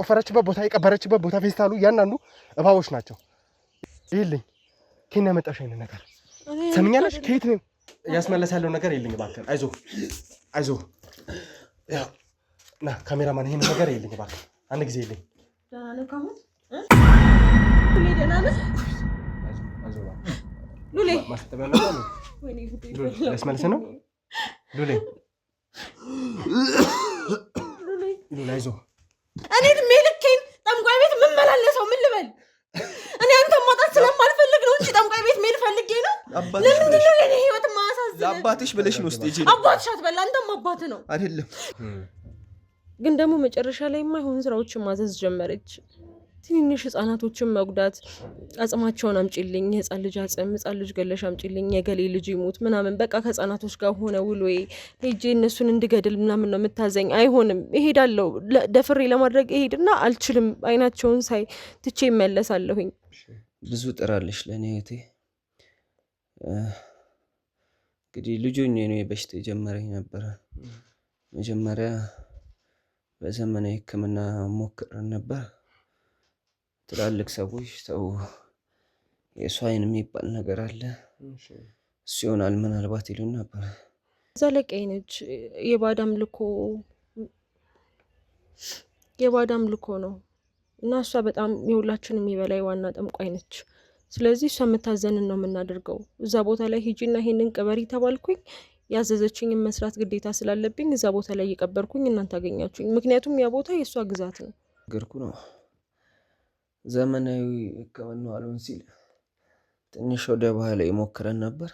የቆፈረችበት ቦታ የቀበረችበት ቦታ ፌስታሉ ያንዳንዱ እባቦች ናቸው። ይልኝ ከእኔ ያመጣሽ አይነት ነገር ሰምኛለሽ? ከየት ነው ያስመለስ ያለው ነገር ይልኝ እባክህ። አይዞህ ያው ና ካሜራማን ይሄን ነገር ይልኝ እባክህ አንድ ጊዜ ይልኝ። ደህና ነህ ካሁን? ሉሌ ደህና ነህ? አይዞህ ሉሌ ማስተባበል ነው። ወይኔ ጉዴ ያስመለስ ነው ሉሌ አይዞህ። እኔ እድሜ ልኬን ጠንቋይ ቤት የምመላለሰው ምን ልበል? እኔ አንተ ማጣት ስለማልፈልግ ነው እንጂ ጠንቋይ ቤት መሄድ ፈልጌ ነው። ለምንድን ነው የኔ ህይወት ማያሳዝን? ለአባትሽ ብለሽ ነው እስቲ እጂ አባትሽ አትበላ አንተም አባት ነው አይደለም። ግን ደግሞ መጨረሻ ላይ የማይሆን ስራዎችን ማዘዝ ጀመረች። ትንንሽ ህፃናቶችን መጉዳት፣ አጽማቸውን አምጪልኝ፣ የህፃን ልጅ አጽም፣ ህፃን ልጅ ገለሽ አምጪልኝ፣ የገሌ ልጅ ይሙት ምናምን። በቃ ከህፃናቶች ጋር ሆነ ውሎዬ ሄጄ እነሱን እንድገድል ምናምን ነው የምታዘኝ። አይሆንም፣ እሄዳለሁ። ደፍሬ ለማድረግ እሄድና አልችልም። አይናቸውን ሳይ ትቼ እመለሳለሁኝ። ብዙ ጥራለሽ ለእኔ እህቴ። እንግዲህ ልጆኜ ነው በሽታ የጀመረኝ ነበረ። መጀመሪያ በዘመናዊ ሕክምና ሞክረን ነበር። ትላልቅ ሰዎች ሰው የሷይን የሚባል ነገር አለ እሱ ይሆናል ምናልባት ይሉን ነበር። ዘለቀኝ ነች። የባዳም ልኮ ነው እና እሷ በጣም የሁላችንም የበላይ ዋና ጠንቋይ ነች። ስለዚህ እሷ የምታዘንን ነው የምናደርገው። እዛ ቦታ ላይ ሂጂና ይሄንን ቅበሪ ተባልኩኝ። ያዘዘችኝን መስራት ግዴታ ስላለብኝ እዛ ቦታ ላይ እየቀበርኩኝ እናንተ አገኛችሁኝ። ምክንያቱም ያ ቦታ የእሷ ግዛት ነው። ገርኩ ነው ዘመናዊ ሕክምናው አልሆን ሲል ትንሽ ወደ ባህላዊ ሞክረን ነበር።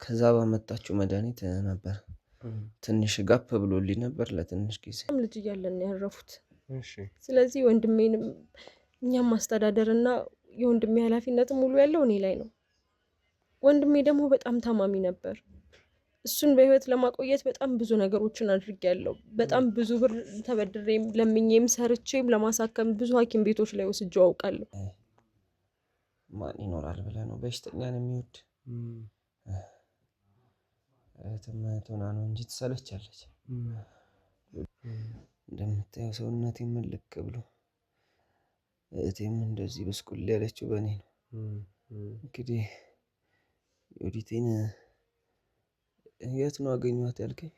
ከዛ ባመጣችው መድኃኒት ነበር ትንሽ ጋፕ ብሎልኝ ነበር ለትንሽ ጊዜ። ልጅ እያለን ያረፉት። ስለዚህ ወንድሜንም እኛም ማስተዳደርና የወንድሜ ኃላፊነት ሙሉ ያለው እኔ ላይ ነው። ወንድሜ ደግሞ በጣም ታማሚ ነበር። እሱን በህይወት ለማቆየት በጣም ብዙ ነገሮችን አድርጌያለሁ። በጣም ብዙ ብር ተበድሬም ለምኜም ሰርቼም ለማሳከም ብዙ ሐኪም ቤቶች ላይ ወስጄው አውቃለሁ። ማን ይኖራል ብለህ ነው በሽተኛን የሚወድ? እህትም ነው እንጂ ትሰለቻለች። እንደምታየው ሰውነቴም መልክ ብሎ እህቴም እንደዚህ ብስቁል ያለችው በእኔ ነው። እንግዲህ ዮዲቴን የት ነው አገኘኋት ያልከኝ?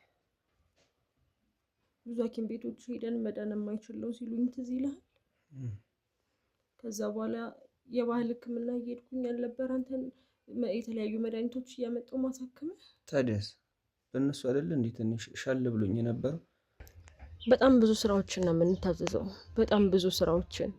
ብዙ ሐኪም ቤቶች ሄደን መዳን የማይችለው ሲሉኝ ትዝ ይልሃል? ከዛ በኋላ የባህል ሕክምና እየሄድኩኝ ያልነበር አንተን የተለያዩ መድኃኒቶች እያመጣሁ ማሳከም። ታዲያስ በእነሱ አይደለ እንዴ ትንሽ ሻል ብሎኝ የነበረው? በጣም ብዙ ስራዎችን ነው የምንታዘዘው። በጣም ብዙ ስራዎችን።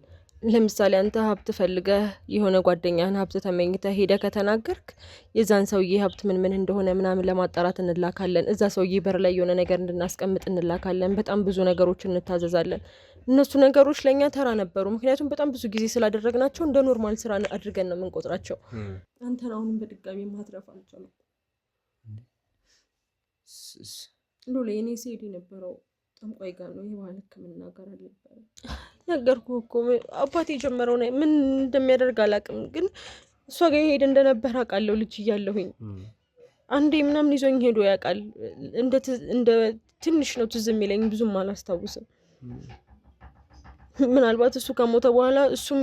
ለምሳሌ አንተ ሀብት ፈልገህ የሆነ ጓደኛህን ሀብት ተመኝተህ ሄደህ ከተናገርክ የዛን ሰውዬ ሀብት ምን ምን እንደሆነ ምናምን ለማጣራት እንላካለን። እዛ ሰውዬ በር ላይ የሆነ ነገር እንድናስቀምጥ እንላካለን። በጣም ብዙ ነገሮች እንታዘዛለን። እነሱ ነገሮች ለእኛ ተራ ነበሩ፣ ምክንያቱም በጣም ብዙ ጊዜ ስላደረግናቸው እንደ ኖርማል ስራ አድርገን ነው የምንቆጥራቸው። አንተን አሁንም በድጋሚ ማትረፍ አልቻለም። ሉሌ እኔ ስሄድ የነበረው ጠንቋይ ጋር ነው፣ የባህል ሕክምና ጋር አልነበረም። ነገርኩህ እኮ አባቴ የጀመረው ነው። ምን እንደሚያደርግ አላውቅም፣ ግን እሷ ጋር ሄድ እንደነበር አውቃለሁ። ልጅ እያለሁኝ አንዴ ምናምን ይዞኝ ሄዶ ያውቃል። እንደ ትንሽ ነው ትዝ የሚለኝ፣ ብዙም አላስታውስም። ምናልባት እሱ ከሞተ በኋላ እሱም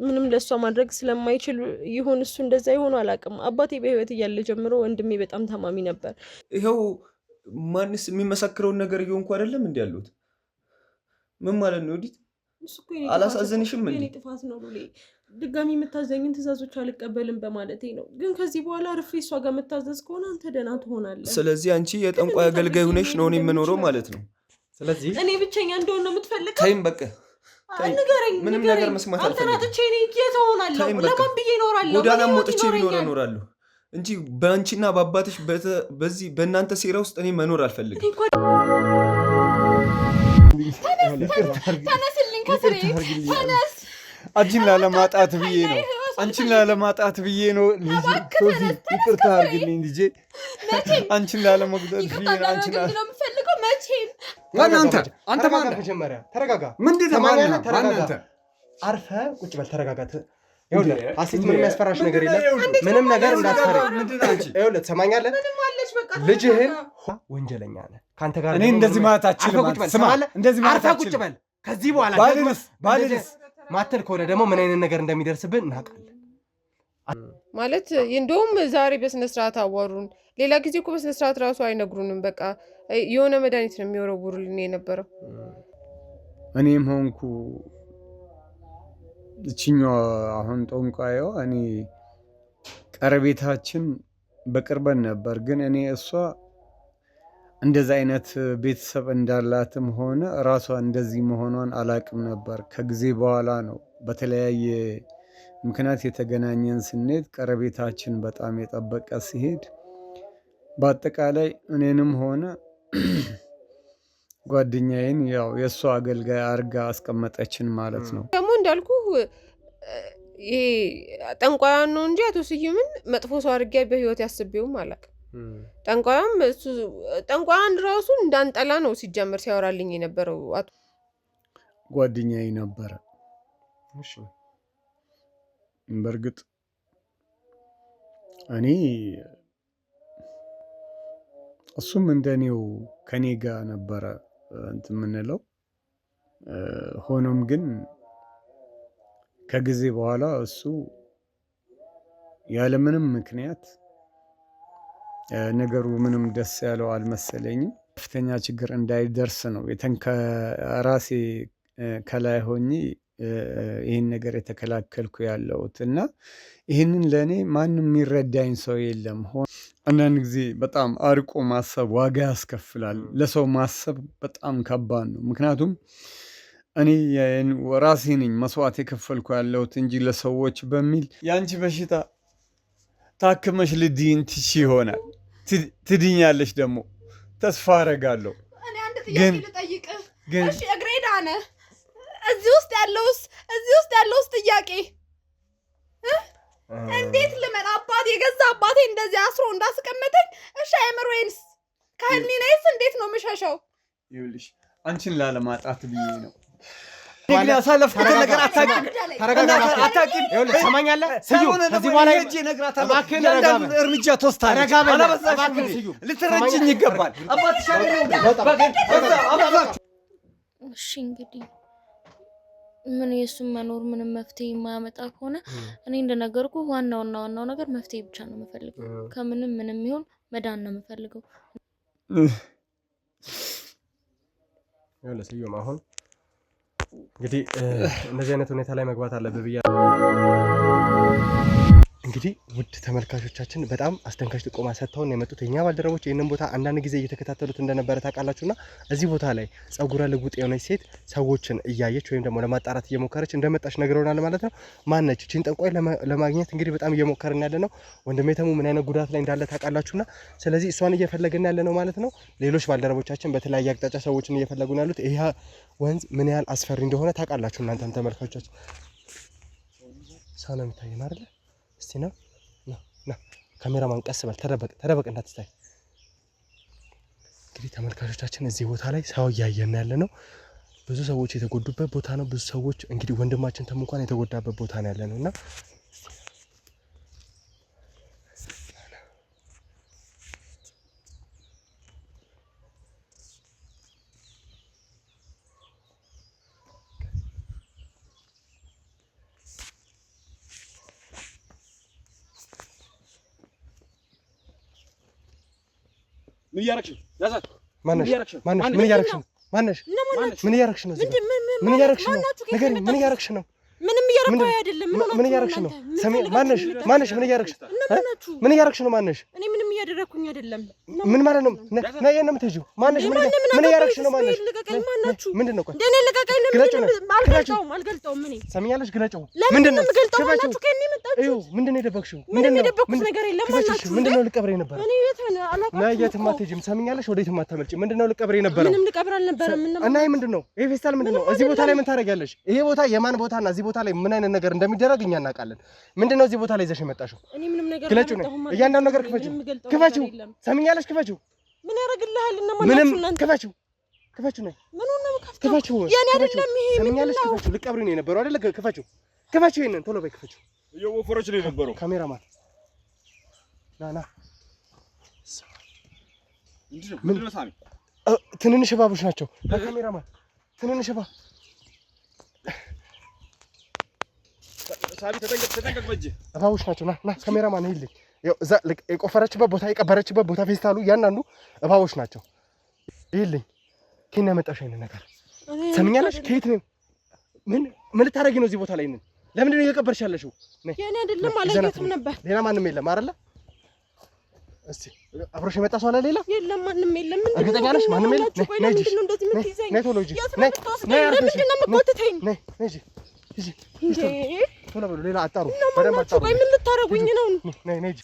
ምንም ለእሷ ማድረግ ስለማይችል ይሁን እሱ እንደዛ ይሆኑ አላውቅም። አባቴ በህይወት እያለ ጀምሮ ወንድሜ በጣም ታማሚ ነበር። ይኸው ማንስ የሚመሰክረውን ነገር እየሆንኩ አይደለም እንዲ ያሉት። ምን ማለት ነው ዮዲት? አላሳዘንሽም እንዴ? ጥፋት ነው ሉሌ። ድጋሚ የምታዘኝን ትእዛዞች አልቀበልም በማለቴ ነው። ግን ከዚህ በኋላ ርፌ እሷ ጋር የምታዘዝ ከሆነ አንተ ደህና ትሆናለህ። ስለዚህ አንቺ የጠንቋይ አገልጋይ ሆነሽ ነው የምኖረው ማለት ነው። ስለዚህ እኔ ብቸኛ እንደሆነ ነው የምትፈልገው? ታይም በቃ ንገረኝ። ምንም ነገር መስማት አልፈልግም። አንተ ናጥቼ እኔ የት ሆናለሁ? ለማን ብዬ እኖራለሁ? ጎዳናም ወጥቼ ቢኖር እኖራለሁ እንጂ በአንቺና በአባትሽ በዚህ በእናንተ ሴራ ውስጥ እኔ መኖር አልፈልግም። ተነስልኝ ከስሬ ተነስ። አንቺን ላለማጣት ብዬ ነው። አንቺን ላለማጣት ብዬ ነው። ሶፊ ይቅርታ አድርግልኝ ልጄ። አንቺን ላለመጉዳት ብዬ ነው። አንቺን ለምፈልገው መቼም አንተ ማን መጀመሪያ ተረጋጋ። ምንድን ነው ማንተ? አርፈህ ቁጭ በል ተረጋጋ። ይኸውልህ አሴት ምንም ያስፈራሽ ነገር የለም። ምንም ነገር እንዳትፈሪ። ይኸውልህ ትሰማኛለህ? ልጅህን ወንጀለኛ ነህ። ካንተ ጋር እኔ እንደዚህ ማለት አችልም። ስማ እንደዚህ ማለት ቁጭ በል ከዚህ በኋላ ባልልስ ማተል ከሆነ ደግሞ ምን አይነት ነገር እንደሚደርስብን እናውቃለን። ማለት እንደውም ዛሬ በስነ ስርዓት አዋሩን። ሌላ ጊዜ እኮ በስነ ስርዓት ራሱ አይነግሩንም። በቃ የሆነ መድኃኒት ነው የሚወረውሩልን የነበረው። እኔም ሆንኩ እችኛዋ አሁን ጠንቋይዋ እኔ ቀረቤታችን በቅርበት ነበር፣ ግን እኔ እሷ እንደዛ አይነት ቤተሰብ እንዳላትም ሆነ ራሷ እንደዚህ መሆኗን አላቅም ነበር። ከጊዜ በኋላ ነው በተለያየ ምክንያት የተገናኘን ስንሄድ ቀረቤታችን በጣም የጠበቀ ሲሄድ በአጠቃላይ እኔንም ሆነ ጓደኛዬን ያው የእሷ አገልጋይ አርጋ አስቀመጠችን ማለት ነው። ደግሞ እንዳልኩ ይሄ ጠንቋያን ነው እንጂ አቶ ስዩምን መጥፎ ሰው አድርጌ በህይወት ያስቤውም አላውቅም። ጠንቋያን ራሱ እንዳንጠላ ነው ሲጀምር ሲያወራልኝ የነበረው አቶ ጓደኛዬ ነበረ። በእርግጥ እኔ እሱም እንደኔው ከኔ ጋር ነበረ እንትን የምንለው። ሆኖም ግን ከጊዜ በኋላ እሱ ያለምንም ምክንያት ነገሩ ምንም ደስ ያለው አልመሰለኝም። ከፍተኛ ችግር እንዳይደርስ ነው ራሴ ከላይ ሆኜ ይህን ነገር የተከላከልኩ ያለሁት እና ይህንን ለእኔ ማንም የሚረዳኝ ሰው የለም። አንዳንድ ጊዜ በጣም አርቆ ማሰብ ዋጋ ያስከፍላል። ለሰው ማሰብ በጣም ከባድ ነው። ምክንያቱም እኔ ራሴ ነኝ መስዋዕት የከፈልኩ ያለሁት እንጂ ለሰዎች በሚል የአንቺ በሽታ ታክመሽ ልድይን ትቺ ይሆናል፣ ትድኛለሽ ደግሞ ተስፋ አረጋለሁ። እኔ አንድ ጥያቄ ልጠይቅህ። እሺ እግሬ ዳነ። እዚህ ውስጥ ያለውስ ጥያቄ እንዴት ልመን? አባቴ የገዛ አባቴ እንደዚህ አስሮ እንዳስቀመጠኝ እሺ፣ አይምሮዬንስ ከህሊናዬስ እንዴት ነው የምሸሸው? ይኸውልሽ አንቺን ላለማጣት ብዬ ነው። ግን ያሳለፍኩት ነገር አታውቂም። ይኸውልህ ሰማኛለህ ስዩም፣ ከዚህ በኋላ ሄጄ እነግራታለሁ። እርምጃ ትወስዳለህ። ልትረጅኝ ይገባል። አባትሽ እሺ እንግዲህ ምን የእሱን መኖር ምንም መፍትሄ የማያመጣ ከሆነ እኔ እንደነገርኩ ዋናው ነገር መፍትሄ ብቻ ነው የምፈልገው። ከምንም ምንም ይሁን መዳን ነው የምፈልገው። ይኸውልህ ስዩም፣ አሁን እንግዲህ እንደዚህ አይነት ሁኔታ ላይ መግባት አለብህ ብዬ እንግዲህ ውድ ተመልካቾቻችን በጣም አስደንጋጭ ጥቆማ ሰጥተውን የመጡት የኛ ባልደረቦች ይህንን ቦታ አንዳንድ ጊዜ እየተከታተሉት እንደነበረ ታውቃላችሁና እዚህ ቦታ ላይ ጸጉረ ልውጥ የሆነች ሴት ሰዎችን እያየች ወይም ደግሞ ለማጣራት እየሞከረች እንደመጣች ነግረውናል ማለት ነው። ማነች? እቺን ጠንቋይ ለማግኘት እንግዲህ በጣም እየሞከርን ያለ ነው። ወንድሜ ተሙ ምን አይነት ጉዳት ላይ እንዳለ ታውቃላችሁና ስለዚህ እሷን እየፈለግን ያለ ነው ማለት ነው። ሌሎች ባልደረቦቻችን በተለያየ አቅጣጫ ሰዎችን እየፈለጉ ነው ያሉት። ይሄ ወንዝ ምን ያህል አስፈሪ እንደሆነ ታውቃላችሁ እናንተም ተመልካቾቻችን። ሰው ነው የሚታየን አይደል? እስቲ ና ካሜራማን ቀስ በል፣ ተደበቅ እንዳትታይ። እንግዲህ ተመልካቾቻችን እዚህ ቦታ ላይ ሰው እያየን ያለ ነው። ብዙ ሰዎች የተጎዱበት ቦታ ነው። ብዙ ሰዎች እንግዲህ ወንድማችን ተሙ እንኳን የተጎዳበት ቦታ ነው ያለ ነውና ምን እያደረግሽ ነው? ያዛት ምን እያደረግሽ ነው? ምን እያደረግሽ ነው? ምን እያደረግሽ ነው? ምን እያደረግሽ ነው? ምንም እያደረኩ አይደለም። ምን እያደረግሽ ነው? ማነሽ? ምን እያደረግሽ ነው? ምን እያደረግሽ ነው? ማነሽ? እኔ ምንም እያደረኩኝ አይደለም። ምን ማለት ነው? ነይ ነው የምትሄጂው? ማነሽ? ምን እያደረግሽ ነው? ማነሽ? ምንድን ነው? ቆይ እኔ ልቀቀኝ። አልገልጠውም። እኔ ሰሚኛለሽ? ግለጪው። ምንድን ነው የምገልጠው? ማናችሁ ከእኔ መጣችሁ? እዩ። ምንድን ነው የደበቅሽው? ምንም የደበቅኩት ነገር የለም። ማናችሁ? ምንድን ነው ልቀብሬ ነበር? እኔ የትም አትሄጂም። ሰሚኛለሽ? ወዴትም አታመልጪም። ምንድን ነው ልቀብሬ ነበር? ምንም ልቀብር አልነበረም። እና ይሄ ምንድን ነው? ይሄ ፌስታል ምንድን ነው? እዚህ ቦታ ላይ ምን ታደርጊያለሽ? ይሄ ቦታ የማን ቦታና እዚህ ቦታ ላይ ምን አይነት ነገር እንደሚደረግ እኛ እናውቃለን። ምንድነው እዚህ ቦታ ላይ ይዘሽ የመጣሽው? እኔ ምንም ነገር ግለጪው ነው። እያንዳንዱ ነገር ክፈችው። ሰሚኛለሽ? ክፈችው። ምን ያደርግልሃል? እና ማናችሁ እናንተ? ክፈችው ነው። ምን ነው ክፈችው። የኔ አይደለም ይሄ። ሰሚኛለሽ? ክፈችው። ልቀብሪ ነው የነበረው አይደል? ክፈችው። ይሄንን ቶሎ በይ። ክፈችው። እየወፈረች ነው የነበረው። ካሜራማን ና ምንድነው ሳሚ? ትንንሽ እባቦች ናቸው። ካሜራማን ትንንሽ እባብ ሳቢ ተጠንቀቅ በእጅ እባቦች ናቸው። ና ካሜራማን ይልኝ። ያው እዛ የቆፈረችበት ቦታ የቀበረችበት ቦታ ፌስታሉ እያንዳንዱ እባቦች ናቸው። ይልኝ ከእኔ ያመጣሽ አይነት ነገር ሰምኛለሽ? ከየት ነው? ምን ልታረጊ ነው እዚህ ቦታ ላይ? ለምንድን ነው እየቀበርሽ ያለሽው? የኔ አይደለም አላየሁትም ነበር። ሌላ ማንም የለም አይደለ? እስቲ አብሮሽ የመጣ ሰው አለ ሌላ? የለም ማንም የለም። እርግጠኛ ነሽ? ማንም የለም? ምንድን ነው እንደዚህ የምትይዘኝ? ነይ ቶሎ ሂጂ። ለምንድን ነው የምትጎትተኝ? ነይ ሂጂ። ቶሎ በሉ፣ ሌላ አጣሩ፣ በደንብ አጣሩ። ቆይ ምን ልታረጉኝ ነው? ነይ ሂጂ።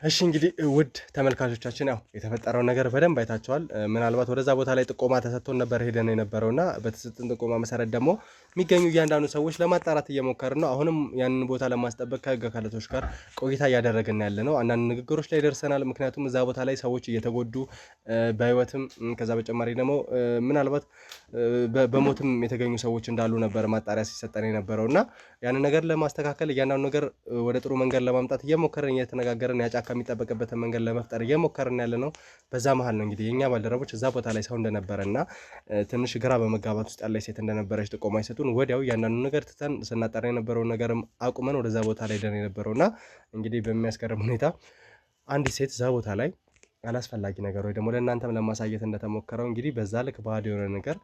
እሺ እንግዲህ ውድ ተመልካቾቻችን ያው የተፈጠረውን ነገር በደንብ አይታችኋል። ምናልባት ወደዛ ቦታ ላይ ጥቆማ ተሰጥቶን ነበር ሄደን የነበረውና በተሰጠን ጥቆማ መሰረት ደግሞ የሚገኙ እያንዳንዱ ሰዎች ለማጣራት እየሞከርን ነው። አሁንም ያንን ቦታ ለማስጠበቅ ከህግ አካላቶች ጋር ቆይታ እያደረግን ያለ ነው። አንዳንድ ንግግሮች ላይ ደርሰናል። ምክንያቱም እዛ ቦታ ላይ ሰዎች እየተጎዱ በህይወትም ከዛ በተጨማሪ ደግሞ ምናልባት በሞትም የተገኙ ሰዎች እንዳሉ ነበር ማጣሪያ ሲሰጠን የነበረውና ያንን ነገር ለማስተካከል እያንዳንዱ ነገር ወደ ጥሩ መንገድ ለማምጣት እየሞከርን እየተነጋገርን ያጫካ የሚጠበቅበትን መንገድ ለመፍጠር እየሞከርን ያለ ነው። በዛ መሀል ነው እንግዲህ የኛ ባልደረቦች እዛ ቦታ ላይ ሰው እንደነበረና ትንሽ ግራ በመጋባት ውስጥ ያለች ሴት እንደነበረች ጥቆማ ይሰጡን። ወዲያው ያንዳንዱ ነገር ትተን ስናጠራ የነበረውን ነገርም አቁመን ወደዛ ቦታ ላይ ደን የነበረውና እንግዲህ በሚያስገርም ሁኔታ አንዲት ሴት እዛ ቦታ ላይ አላስፈላጊ ነገር ወይ ደግሞ ለእናንተም ለማሳየት እንደተሞከረው እንግዲህ በዛ ልክ ባዶ የሆነ ነገር